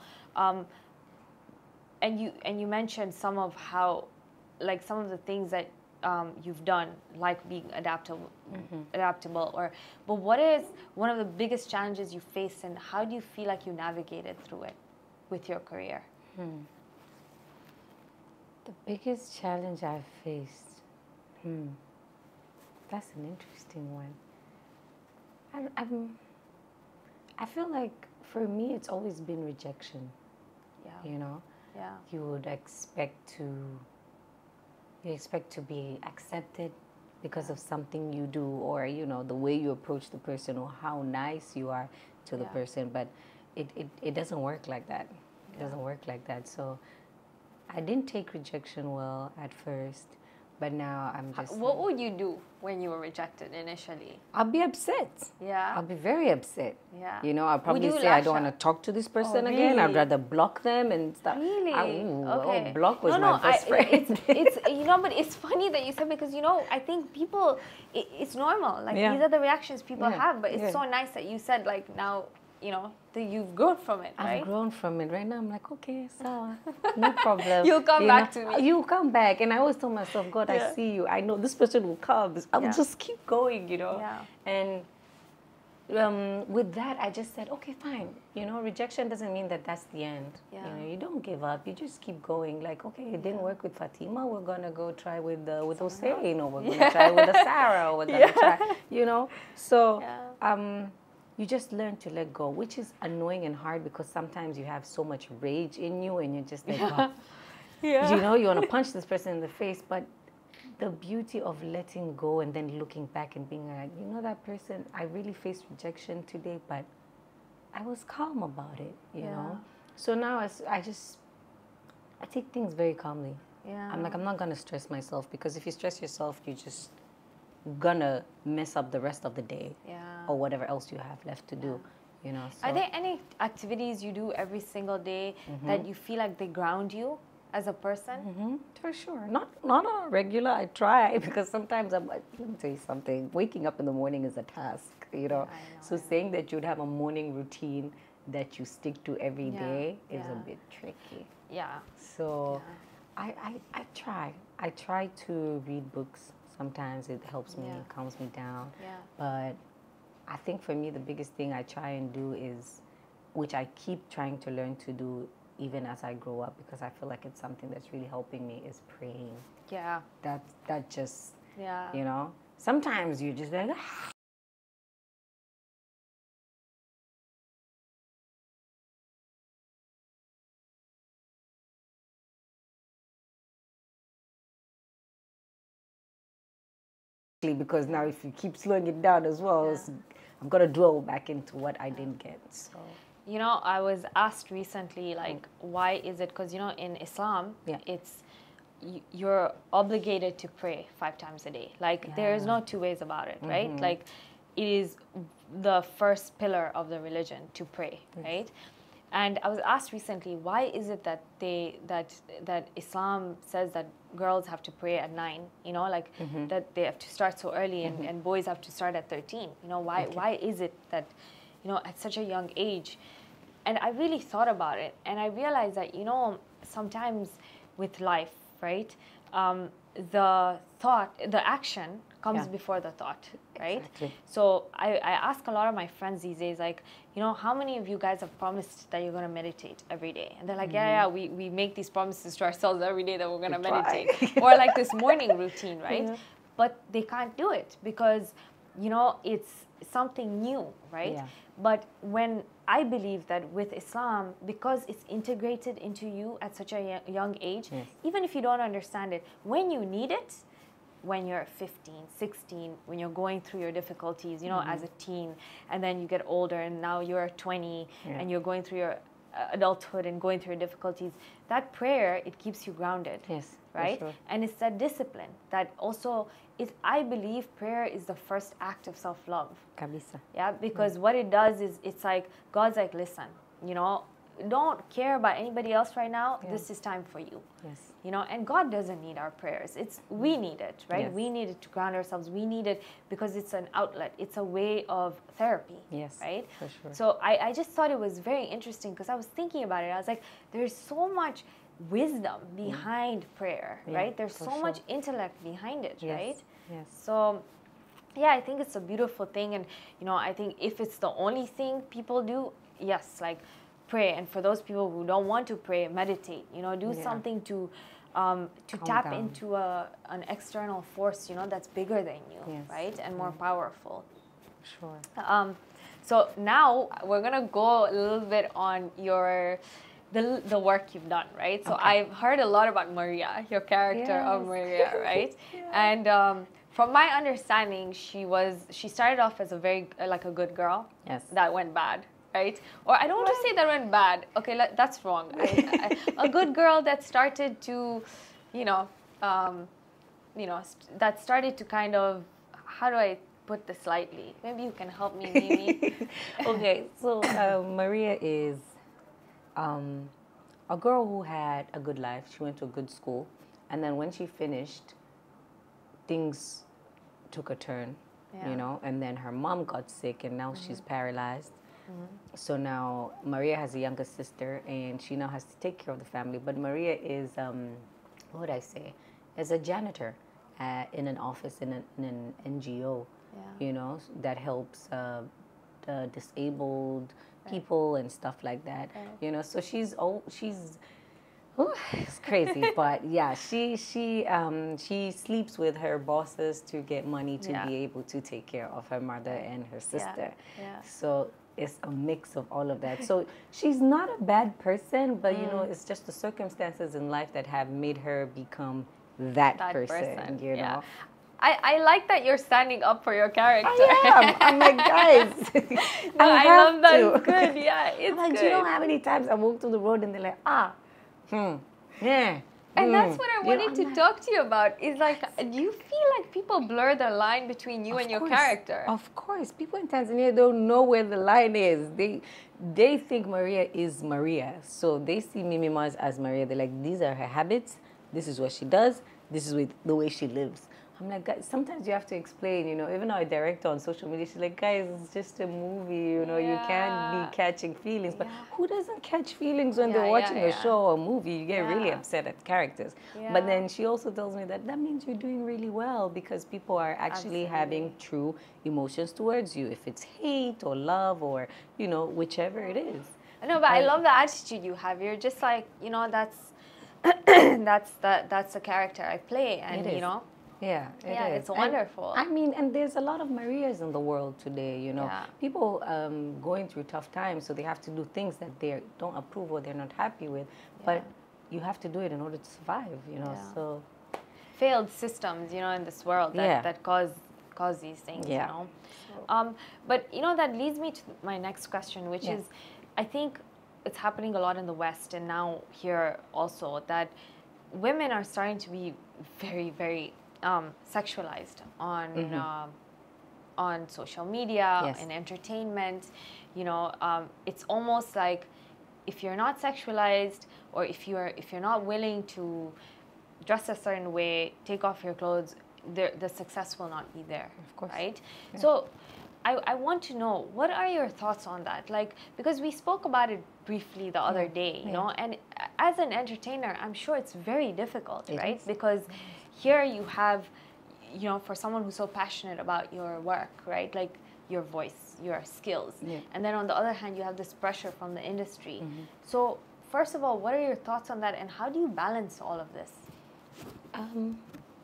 and you mentioned some of how, like some of the things that you've done, like being adaptable, but what is one of the biggest challenges you faced, and how do you feel like you navigated through it with your career? The biggest challenge I've faced, that's an interesting one. I feel like for me it's always been rejection. You know, you expect to be accepted because of something you do, or, you know, the way you approach the person, or how nice you are to the person, but it doesn't work like that. It doesn't work like that. So I didn't take rejection well at first, but now I'm just... What would you do when you were rejected initially? I'll be upset. Yeah. I'll be very upset. Yeah. You know, I'll probably say I don't want to talk to this person again. I'd rather block them and stuff. Really? Okay. Oh, block was my best friend. It's you know, but it's funny that you said, because, you know, I think people, it's normal. Like, these are the reactions people have, but it's so nice that you said, like, now, you know, that you've grown from it, right? I've grown from it. Right now, I'm like, okay, so no problem. You'll come back to me. You come back. And I always tell myself, God, I see you. I know this person will come. I will just keep going, you know. And with that, I just said, okay, fine. You know, rejection doesn't mean that that's the end. You know, you don't give up. You just keep going. Like, okay, it didn't work with Fatima. We're going to go try with Hussein, or we're going to try with Sarah, or we're going to try, you know. So, you just learn to let go, which is annoying and hard, because sometimes you have so much rage in you, and you're just like, you know, you want to punch this person in the face, but the beauty of letting go and then looking back and being like, you know, that person, I really faced rejection today, but I was calm about it, you know? So now I take things very calmly. Yeah. I'm like, I'm not gonna stress myself, because if you stress yourself, you're just gonna mess up the rest of the day or whatever else you have left to do, you know? So. Are there any activities you do every single day that you feel like they ground you as a person? For sure. Not on a regular. I try, because sometimes I'm like, let me tell you something. Waking up in the morning is a task, you know. So saying that you'd have a morning routine that you stick to every day is a bit tricky. Yeah. So I try. I try to read books. Sometimes it helps me, calms me down. Yeah. But I think for me, the biggest thing I try and do is, which I keep trying to learn to do even as I grow up, because I feel like it's something that's really helping me, is praying. Yeah. That just, you know, sometimes you're just like, because now if you keep slowing it down as well, I'm going to dwell back into what I didn't get. So, you know, I was asked recently, like, why is it? Because, you know, in Islam, it's you're obligated to pray 5 times a day. Like, there's no two ways about it, right? Like, it is the first pillar of the religion to pray, right? And I was asked recently, why is it that that Islam says that girls have to pray at 9? You know, like that they have to start so early, and boys have to start at 13. You know, why is it that, you know, at such a young age? And I really thought about it, and I realized that, you know, sometimes with life, right, the action comes before the thought, right? Exactly. So I ask a lot of my friends these days, like, you know, how many of you guys have promised that you're going to meditate every day? And they're like, we make these promises to ourselves every day that we're going to meditate. Or like this morning routine, right? But they can't do it because, you know, it's something new, right? But when I believe that with Islam, because it's integrated into you at such a young age, even if you don't understand it, when you need it, when you're 15, 16, when you're going through your difficulties, you know, as a teen, and then you get older and now you're 20 and you're going through your adulthood and going through your difficulties, that prayer, it keeps you grounded. Yes, right? for sure. And it's that discipline that also I believe prayer is the first act of self-love. Kabisa. Yeah, because what it does is it's like, God's like, listen, you know, don't care about anybody else right now. This is time for you. Yes. You know, and God doesn't need our prayers. We need it, right? Yes. We need it to ground ourselves. We need it because it's an outlet. It's a way of therapy. Yes. Right? For sure. So I just thought it was very interesting because I was thinking about it. I was like, there's so much wisdom behind prayer, right? There's so much intellect behind it, right? Yes. So yeah, I think it's a beautiful thing. And, you know, I think if it's the only thing people do, yes, like pray. And for those people who don't want to pray, meditate, you know, do something to tap down into an external force, you know, that's bigger than you, right? And more powerful. Sure. So now we're going to go a little bit on the work you've done, right? So I've heard a lot about Maria, your character of Maria, right? And from my understanding, she started off as a very, like a good girl. Yes. That went bad, right? Or I don't want to say that went bad. Okay, that's wrong. A good girl that started to, that started to kind of, how do I put this lightly? Maybe you can help me, Mimi. Okay, so Maria is a girl who had a good life. She went to a good school. And then when she finished, things took a turn, you know, and then her mom got sick and now she's paralyzed. So now Maria has a younger sister and she now has to take care of the family. But Maria is, what would I say, is a janitor in an office in an NGO, you know, that helps the disabled people and stuff like that, you know. So she's it's crazy, but yeah, she sleeps with her bosses to get money to be able to take care of her mother and her sister. So it's a mix of all of that. So she's not a bad person, but you know, it's just the circumstances in life that have made her become that person, you know. I like that you're standing up for your character. I am. I'm like, guys. No, I love that. It's good. Yeah, it's like, good. Do you know how many times I walk through the road and they're like, yeah. And that's what I wanted to talk to you about. Is like, do you feel like people blur the line between you and your character? Of course. People in Tanzania don't know where the line is. They think Maria is Maria. So they see Mimi Mars as Maria. They're like, these are her habits. This is what she does. This is the way she lives. I'm like, guys, sometimes you have to explain, you know, even our director on social media, she's like, guys, it's just a movie, you know, you can't be catching feelings. But who doesn't catch feelings when they're watching a show or a movie? You get really upset at characters. But then she also tells me that means you're doing really well because people are actually having true emotions towards you. If it's hate or love or, you know, whichever it is. I know, but I love the attitude you have. You're just like, you know, that's the character I play. And, you know. Yeah, it's wonderful. I mean, and there's a lot of Marias in the world today, you know. People going through tough times, so they have to do things that they don't approve or they're not happy with. But you have to do it in order to survive, you know. So failed systems, you know, in this world that cause these things, you know. But, you know, that leads me to my next question, which is, I think it's happening a lot in the West and now here also, that women are starting to be very, very sexualized on social media and entertainment. You know, it's almost like if you're not sexualized or if you're not willing to dress a certain way, take off your clothes, the success will not be there. Of course, right? Yeah. So I want to know, what are your thoughts on that? Like, because we spoke about it briefly the other day, you know, and as an entertainer, I'm sure it's very difficult, right? Because here you have, you know, for someone who's so passionate about your work, right? Like your voice, your skills. And then on the other hand, you have this pressure from the industry. So first of all, what are your thoughts on that and how do you balance all of this?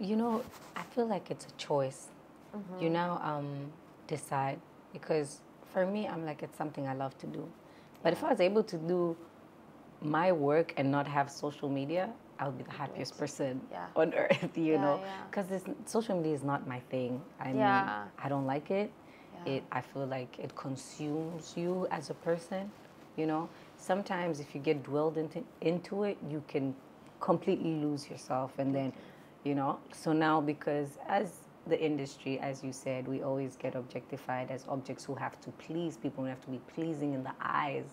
You know, I feel like it's a choice. You now decide, because for me, I'm like, it's something I love to do. But if I was able to do my work and not have social media, I would be the happiest person on earth, you know, because social media is not my thing. I mean, I don't like it. I feel like it consumes you as a person, you know. Sometimes if you get dwelled into it, you can completely lose yourself. And then, you know, so now because as the industry, as you said, we always get objectified as objects who have to please people, who have to be pleasing in the eyes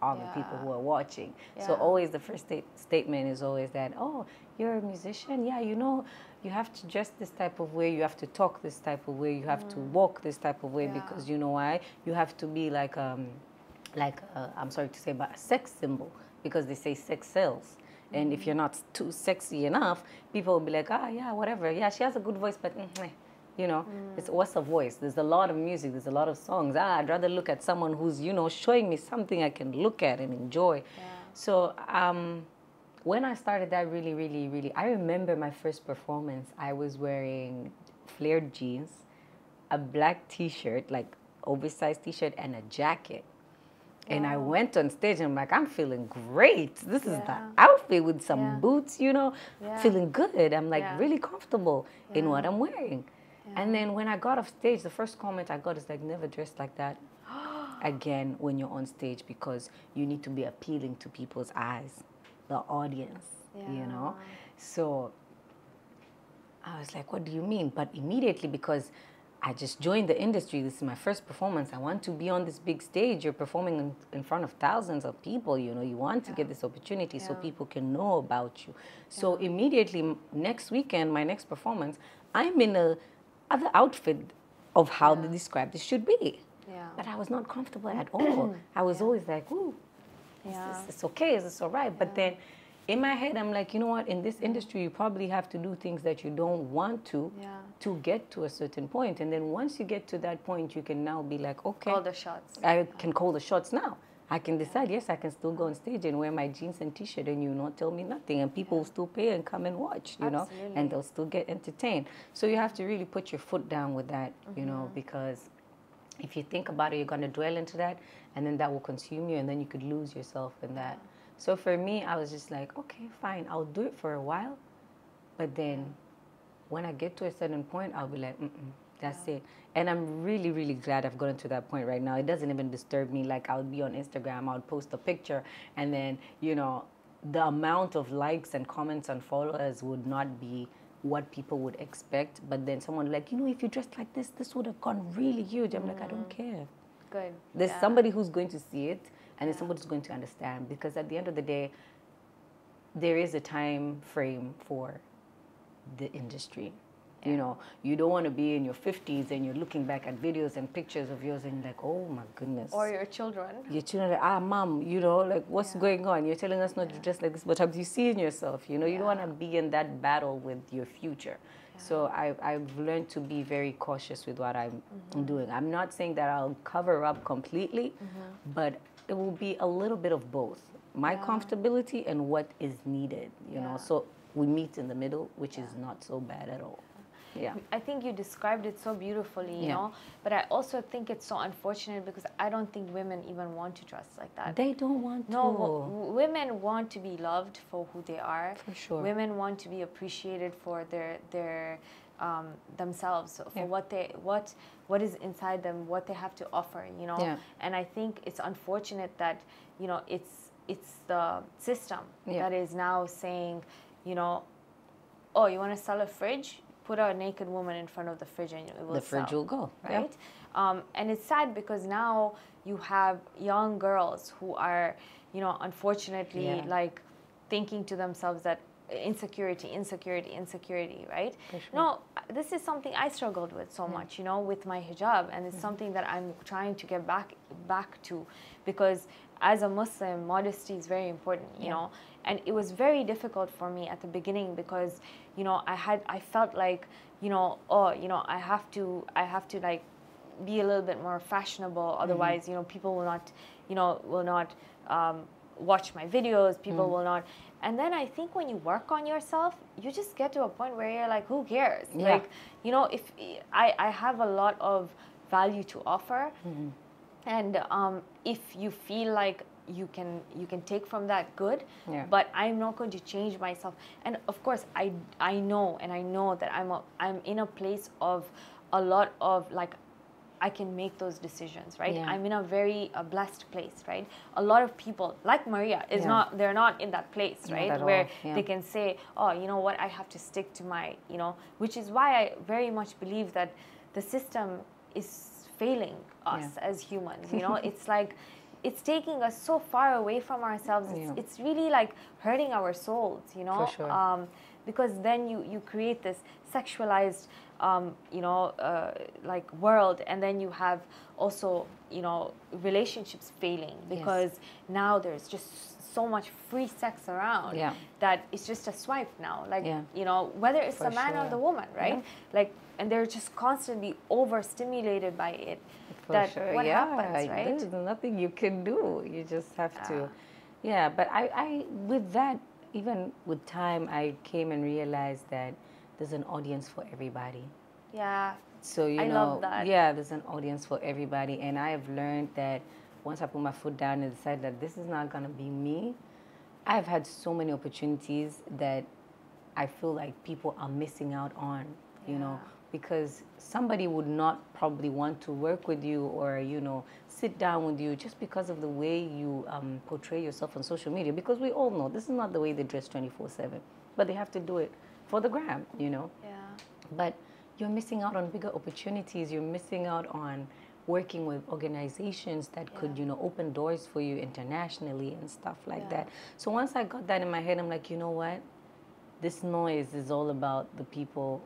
of the people who are watching. So always the first statement is always that, oh, you're a musician? Yeah, you know, you have to dress this type of way, you have to talk this type of way, you have to walk this type of way, because you know why? You have to be like I'm sorry to say, but a sex symbol, because they say sex sells. And if you're not too sexy enough, people will be like, yeah, whatever. Yeah, she has a good voice, but, you know, what's a voice? There's a lot of music. There's a lot of songs. I'd rather look at someone who's, you know, showing me something I can look at and enjoy. So when I started that really, I remember my first performance. I was wearing flared jeans, a black T-shirt, like oversized T-shirt, and a jacket. And I went on stage and I'm like, I'm feeling great. This is the outfit with some boots, you know, feeling good. I'm like really comfortable in what I'm wearing. And then when I got off stage, the first comment I got is like, never dress like that again when you're on stage, because you need to be appealing to people's eyes, the audience, you know. So I was like, what do you mean? But immediately, because I just joined the industry. This is my first performance. I want to be on this big stage. You're performing in front of thousands of people. You know, you want to get this opportunity so people can know about you. So immediately, next weekend, my next performance, I'm in a other outfit of how they described it should be. But I was not comfortable at all. I was always like, ooh, is this okay? Is this all right? But then in my head, I'm like, you know what? In this industry, you probably have to do things that you don't want to get to a certain point. And then once you get to that point, you can now be like, okay. Call the shots. I can call the shots now. I can decide, yes, I can still go on stage and wear my jeans and T-shirt and you not tell me nothing. And people will still pay and come and watch, you know, and they'll still get entertained. So you have to really put your foot down with that, you know, because if you think about it, you're going to dwell into that and then that will consume you and then you could lose yourself in that. So for me, I was just like, okay, fine, I'll do it for a while. But then when I get to a certain point, I'll be like, that's it. And I'm really, really glad I've gotten to that point right now. It doesn't even disturb me. Like, I'll be on Instagram, I'll post a picture, and then, you know, the amount of likes and comments and followers would not be what people would expect. But then someone like, you know, if you dressed like this would have gone really huge. I'm like, I don't care. Good. There's somebody who's going to see it, and there's somebody who's going to understand. Because at the end of the day, there is a time frame for the industry. You know, you don't want to be in your 50s and you're looking back at videos and pictures of yours and you're like, oh my goodness. Or your children. Your children are like, mom, you know, like, what's going on? You're telling us not to dress like this, but have you seen yourself? You know, you don't want to be in that battle with your future. So I've learned to be very cautious with what I'm doing. I'm not saying that I'll cover up completely, but it will be a little bit of both. My comfortability and what is needed, you know. So we meet in the middle, which is not so bad at all. Yeah. I think you described it so beautifully, you know, but I also think it's so unfortunate because I don't think women even want to dress like that. They don't want to. No, women want to be loved for who they are. For sure. Women want to be appreciated for their themselves, for what is inside them, what they have to offer, you know. Yeah. And I think it's unfortunate that, you know, it's the system that is now saying, you know, oh, you want to sell a fridge? Put a naked woman in front of the fridge and it will the fridge will go, right? And it's sad because now you have young girls who are, you know, unfortunately, like thinking to themselves that insecurity, right? Sure. No, this is something I struggled with so much, you know, with my hijab, and it's something that I'm trying to get back to, because as a Muslim, modesty is very important, you know. And it was very difficult for me at the beginning because, you know, I felt like, you know, oh, you know, I have to like be a little bit more fashionable. Otherwise, you know, people will not watch my videos. People will not. And then I think when you work on yourself, you just get to a point where you're like, who cares? Like, you know, if I have a lot of value to offer, and if you feel like you can take from that, good, but I'm not going to change myself. And of course I know that I'm in a place of a lot of, like, I can make those decisions, right? I'm in a very blessed place, right? A lot of people like Maria is they're not in that place, right? Where they can say, oh, you know what, I have to stick to my, you know, which is why I very much believe that the system is failing us as humans, you know. It's like, it's taking us so far away from ourselves. It's really like hurting our souls, you know. For sure. Because then you create this sexualized, you know, like world, and then you have also, you know, relationships failing because now there's just so much free sex around that it's just a swipe now, like, you know, whether it's the man or the woman, right? Like, and they're just constantly overstimulated by it. What happens, right? There's nothing you can do. You just have to. Yeah, but I with that, even with time, I came and realized that there's an audience for everybody. Yeah. So, you know, love that. Yeah, there's an audience for everybody. And I have learned that once I put my foot down and decide that this is not going to be me, I've had so many opportunities that I feel like people are missing out on, you know, because somebody would not probably want to work with you or, you know, sit down with you just because of the way you portray yourself on social media. Because we all know this is not the way they dress 24/7, but they have to do it for the gram, you know. Yeah. But you're missing out on bigger opportunities. You're missing out on working with organizations that could, you know, open doors for you internationally and stuff like that. So once I got that in my head, I'm like, you know what? This noise is all about the people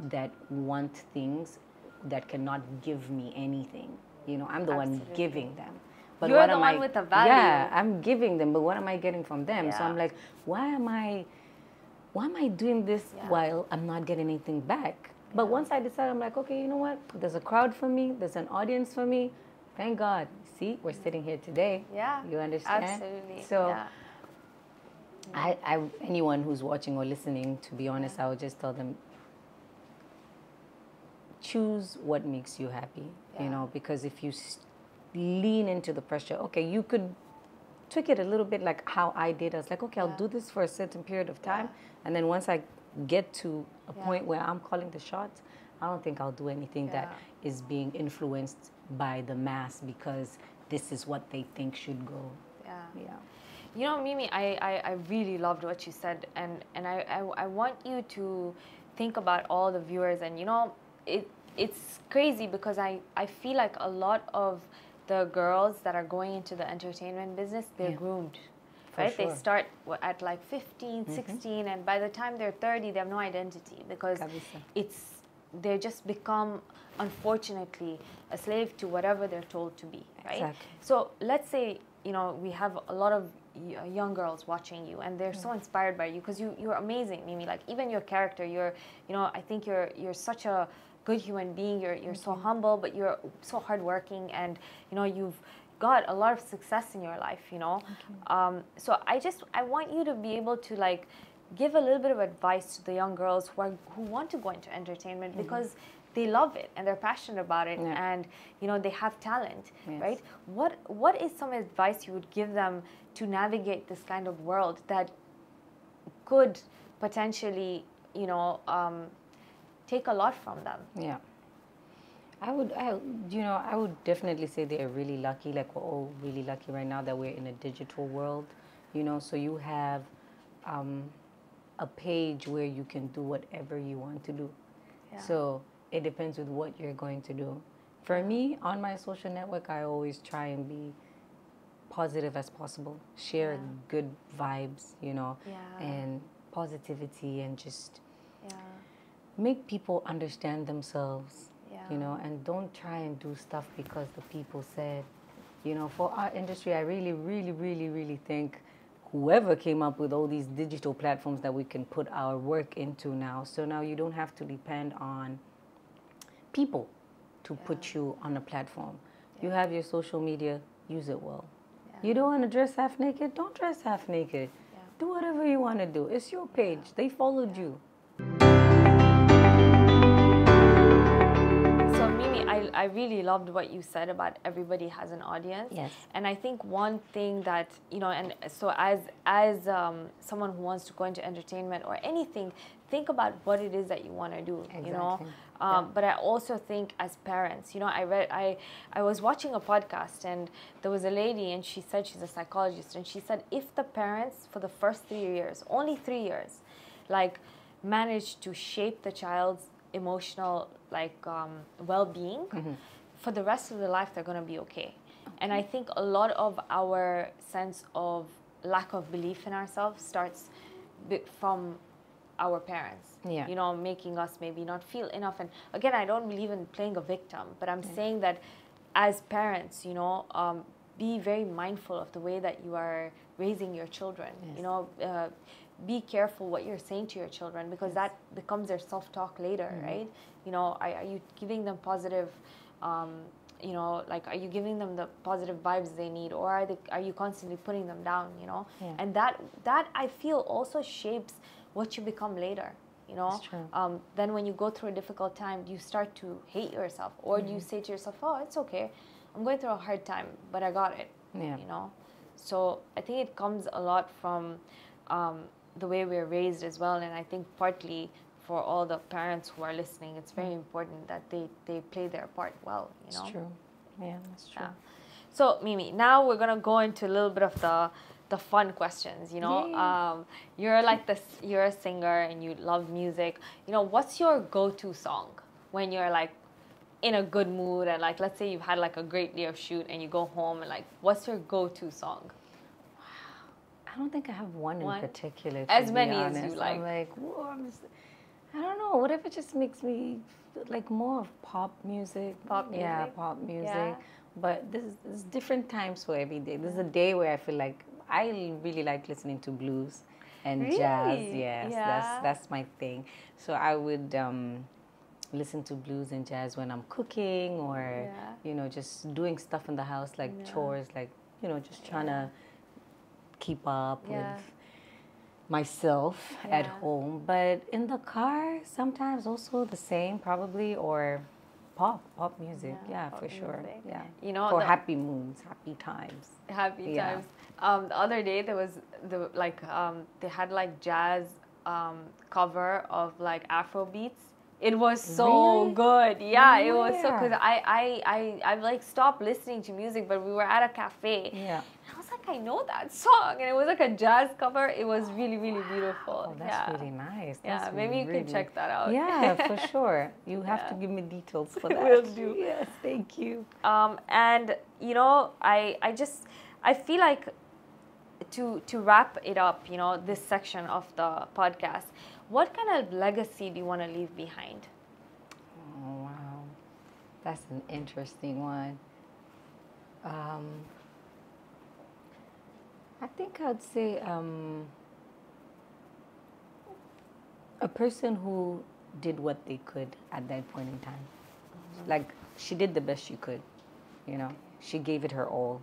that want things that cannot give me anything. You know, I'm the one giving them. But you're the one with the value. Yeah, I'm giving them, but what am I getting from them? So I'm like, why am I doing this while I'm not getting anything back? But once I decided, I'm like, okay, you know what? There's a crowd for me. There's an audience for me. Thank God. See, we're sitting here today. Yeah. You understand? Absolutely. So anyone who's watching or listening, to be honest, I would just tell them, choose what makes you happy, you know, because if you lean into the pressure, okay, you could tweak it a little bit like how I did. I was like, okay, I'll do this for a certain period of time. And then once I get to a point where I'm calling the shots, I don't think I'll do anything that is being influenced by the mass because this is what they think should go. Yeah. You know, Mimi, I really loved what you said, and I want you to think about all the viewers, and you know, it's crazy because I feel like a lot of the girls that are going into the entertainment business, they're groomed. Right? Sure. They start at like 15, 16, and by the time they're 30, they have no identity because they just become, unfortunately, a slave to whatever they're told to be, right? Exactly. So let's say, you know, we have a lot of young girls watching you, and they're so inspired by you because you're amazing, Mimi. Like even your character, you know, I think you're such a good human being. You're so humble, but you're so hardworking, and you know, you've got a lot of success in your life, you know. So I want you to be able to like give a little bit of advice to the young girls who want to go into entertainment because they love it and they're passionate about it, and you know, they have talent, right? What is some advice you would give them to navigate this kind of world that could potentially, you know, take a lot from them? Yeah. I would definitely say they're really lucky. Like we're all really lucky right now that we're in a digital world, you know. So you have a page where you can do whatever you want to do. So it depends with what you're going to do. For me, on my social network, I always try and be positive as possible. Share good vibes, you know, and positivity, and just make people understand themselves. You know, and don't try and do stuff because the people said. You know, for our industry, I really, really, really, really think whoever came up with all these digital platforms that we can put our work into now. So now you don't have to depend on people to put you on a platform. You have your social media, use it well. You don't want to dress half naked, don't dress half naked. Do whatever you want to do. It's your page. They followed you. I really loved what you said about everybody has an audience. Yes. And I think one thing that, you know, and so as someone who wants to go into entertainment or anything, think about what it is that you want to do, you know. But I also think as parents, you know, I was watching a podcast, and there was a lady, and she said, she's a psychologist, and she said if the parents for the first 3 years, only 3 years, like managed to shape the child's emotional well-being, for the rest of their life they're going to be okay. And I think a lot of our sense of lack of belief in ourselves starts from our parents, you know, making us maybe not feel enough. And again, I don't believe in playing a victim, but I'm saying that as parents, you know, be very mindful of the way that you are raising your children. You know, be careful what you're saying to your children, because that becomes their self-talk later, right? You know, are you giving them positive, you know, like, are you giving them the positive vibes they need, or are you constantly putting them down, you know? And that I feel also shapes what you become later, you know? That's true. Then when you go through a difficult time, you start to hate yourself, or do you say to yourself, oh, it's okay, I'm going through a hard time, but I got it, you know? So I think it comes a lot from the way we're raised as well, and I think partly for all the parents who are listening, it's very important that they play their part well, you know? That's true. Yeah, that's true. So Mimi, now we're gonna go into a little bit of the fun questions, you know? You're like you're a singer and you love music. You know, what's your go-to song when you're like in a good mood, and like, let's say you've had like a great day of shoot and you go home, and like, what's your go-to song? I don't think I have one in particular. As many as you like. I'm like, whoa, I don't know. Whatever just makes me like more of pop music. Pop music. Yeah, pop music. But this is different times for every day. This is a day where I feel like I really like listening to blues and jazz. Yes, that's my thing. So I would listen to blues and jazz when I'm cooking, or you know, just doing stuff in the house, like chores, like, you know, just trying to keep up with myself at home. But in the car, sometimes also the same, probably, or pop music. For sure. Yeah, you know, for happy moods, happy times. Happy times. The other day there was they had like jazz cover of like Afro beats. It was so Really? good. Yeah, it was so Yeah. good. I like stopped listening to music, but we were at a cafe. Yeah. And I was like, I know that song, and it was like a jazz cover. It was really, really beautiful. Oh, that's really nice. That's Yeah, maybe you really, can check that out. Yeah, for sure. You have to give me details for that. Will do. Yes, thank you. And you know, I feel like to wrap it up, you know, this section of the podcast, what kind of legacy do you want to leave behind? Oh, wow. That's an interesting one. I think I'd say a person who did what they could at that point in time. Like, she did the best she could, you know. She gave it her all,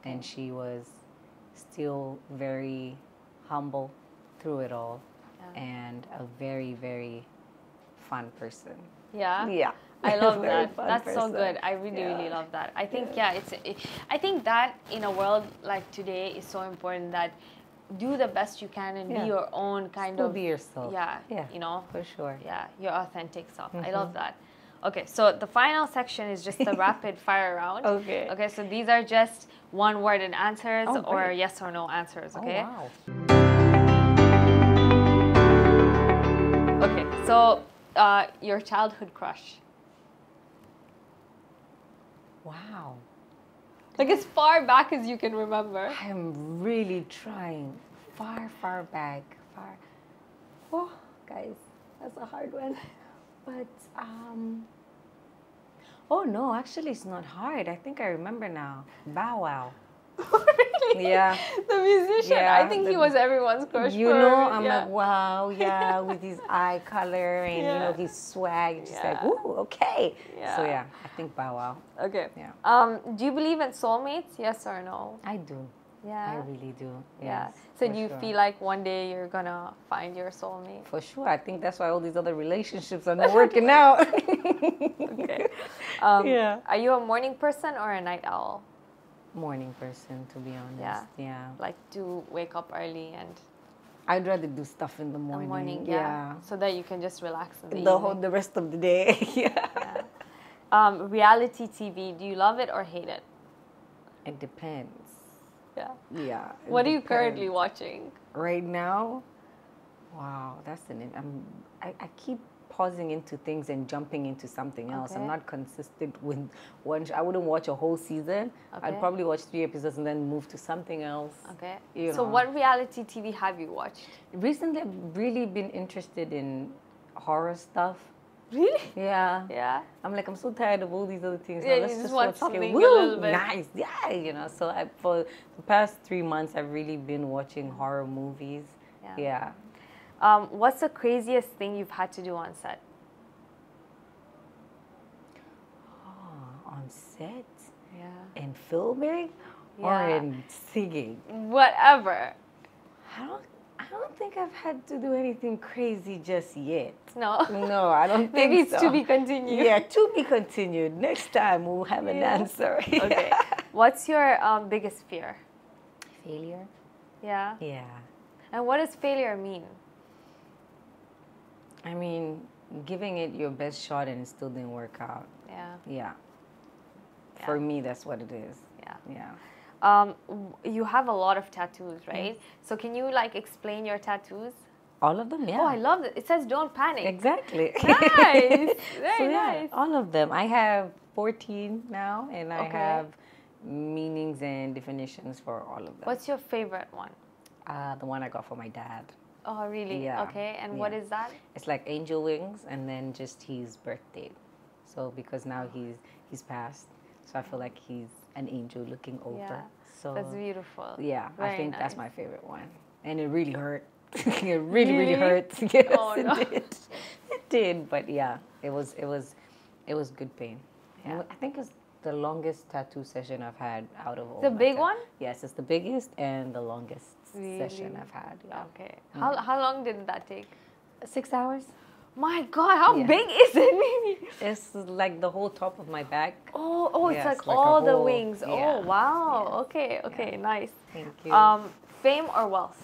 and she was still very humble through it all, and a very, very fun person. Yeah. Yeah. I love Very that. fun That's so person. good. I really, really love that. I think, I think that in a world like today is so important, that do the best you can and be your own kind Still of. be yourself. Yeah. Yeah. You know. For sure. Yeah. Your authentic self. I love that. Okay. So the final section is just the rapid fire round. Okay. Okay. So these are just one-worded answers or great. yes or no answers. Okay. Oh, wow. Okay. So your childhood crush. Wow. Like as far back as you can remember. I'm really trying. Far, far back. Far. Oh, guys, that's a hard one. But, oh no, actually it's not hard. I think I remember now. Bow Wow. Really? Yeah. The musician. Yeah, I think he was everyone's crush. You know, I'm like, wow, yeah, with his eye color and, you know, Yeah. his swag. Just like, Yeah. ooh, okay. Yeah. So, yeah, I think Bow Wow. Okay. Yeah. Do you believe in soulmates? Yes or no? I do. Yeah. I really do. Yeah. Yes, So for do you sure. feel like one day you're gonna find your soulmate? For sure. I think that's why all these other relationships are not working out. Okay. Yeah. Are you a morning person or a night owl? Morning person, to be honest. Yeah. Like to wake up early and I'd rather do stuff in the the morning. morning, yeah. So that you can just relax in the The evening. whole, the rest of the day. Yeah. Yeah. Reality TV, do you love it or hate it? It depends. Yeah. Yeah. it What are you depends. currently watching? Right now? Wow, that's I keep pausing into things and jumping into something else. Okay. I'm not consistent with one. I wouldn't watch a whole season. Okay. I'd probably watch 3 episodes and then move to something else. Okay. You So know. what reality TV have you watched? Recently, I've really been interested in horror stuff. Really? Yeah. Yeah. I'm like, I'm so tired of all these other things. Yeah, Now, you let's just just want watch something a Woo, little bit- nice. Yeah, you know. So for the past 3 months, I've really been watching horror movies. Yeah. Yeah. What's the craziest thing you've had to do on set? Oh, on set Yeah. and filming or Yeah. in singing. Whatever. I don't think I've had to do anything crazy just yet. No. No, I don't think Maybe it's so. to be continued. Yeah, to be continued. Next time we'll have an answer. Okay. What's your biggest fear? Failure? Yeah. Yeah. And what does failure mean? I mean, giving it your best shot and it still didn't work out. Yeah. Yeah. For me, that's what it is. Yeah. Yeah. You have a lot of tattoos, right? So can you like explain your tattoos? All of them, yeah. Oh, I love it. It says don't panic. Exactly. Nice. Very So, yeah, nice. all of them. I have 14 now, and I Okay. have meanings and definitions for all of them. What's your favorite one? The one I got for my dad. Oh, really? Yeah. Okay. And what Yeah. is that? It's like angel wings, and then just his birthday. So because now he's passed, so I feel like he's an angel looking over. Yeah. So That's beautiful. yeah, Very I think that's nice. my favorite one, and it really hurt. It really Really? hurt. Yes, Oh, no. it did. It did, but yeah, it was good pain. Yeah. And I think it's the longest tattoo session I've had out of all. The my big one? Yes, it's the biggest and the longest session Really? I've had. Yeah. Okay. How long did that take? 6 hours. My God, how Yeah. big is it? Maybe. It's like the whole top of my back. Oh, it's Yes, like like a all the whole- wings. yeah. Oh, wow. Yes. Okay, nice. Thank you. Fame or wealth?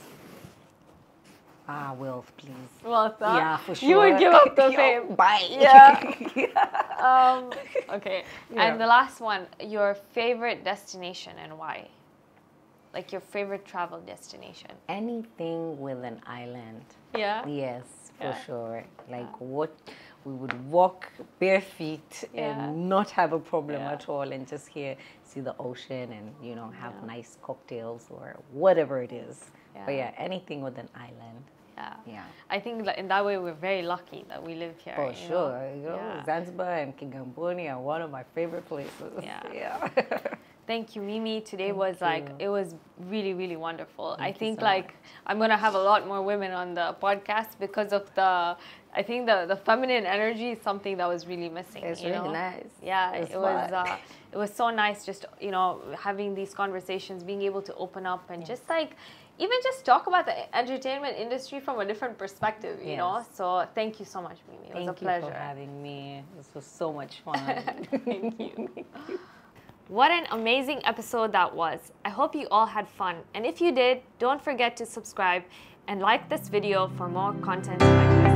Wealth, please. Wealth, huh? Yeah, for sure. You would give up the fame. Bye. Yeah. Okay. Yeah. And the last one, your favorite destination and why? Like your favorite travel destination. Anything with an island. Yeah. Yes, for sure. Like what we would walk bare feet and not have a problem at all, and just see the ocean and, you know, have nice cocktails or whatever it is. But yeah, anything with an island. Yeah. I think in that way we're very lucky that we live here. For sure. You know, Zanzibar and Kigamboni are one of my favorite places. Yeah. Thank you, Mimi. Today was it was really, really wonderful. I think I'm going to have a lot more women on the podcast because of I think the feminine energy is something that was really missing. It's really nice. Yeah, it was so nice just, you know, having these conversations, being able to open up and just even just talk about the entertainment industry from a different perspective, you know. So thank you so much, Mimi. It was a pleasure. Thank you for having me. This was so much fun. Thank you. What an amazing episode that was. I hope you all had fun. And if you did, don't forget to subscribe and like this video for more content like this.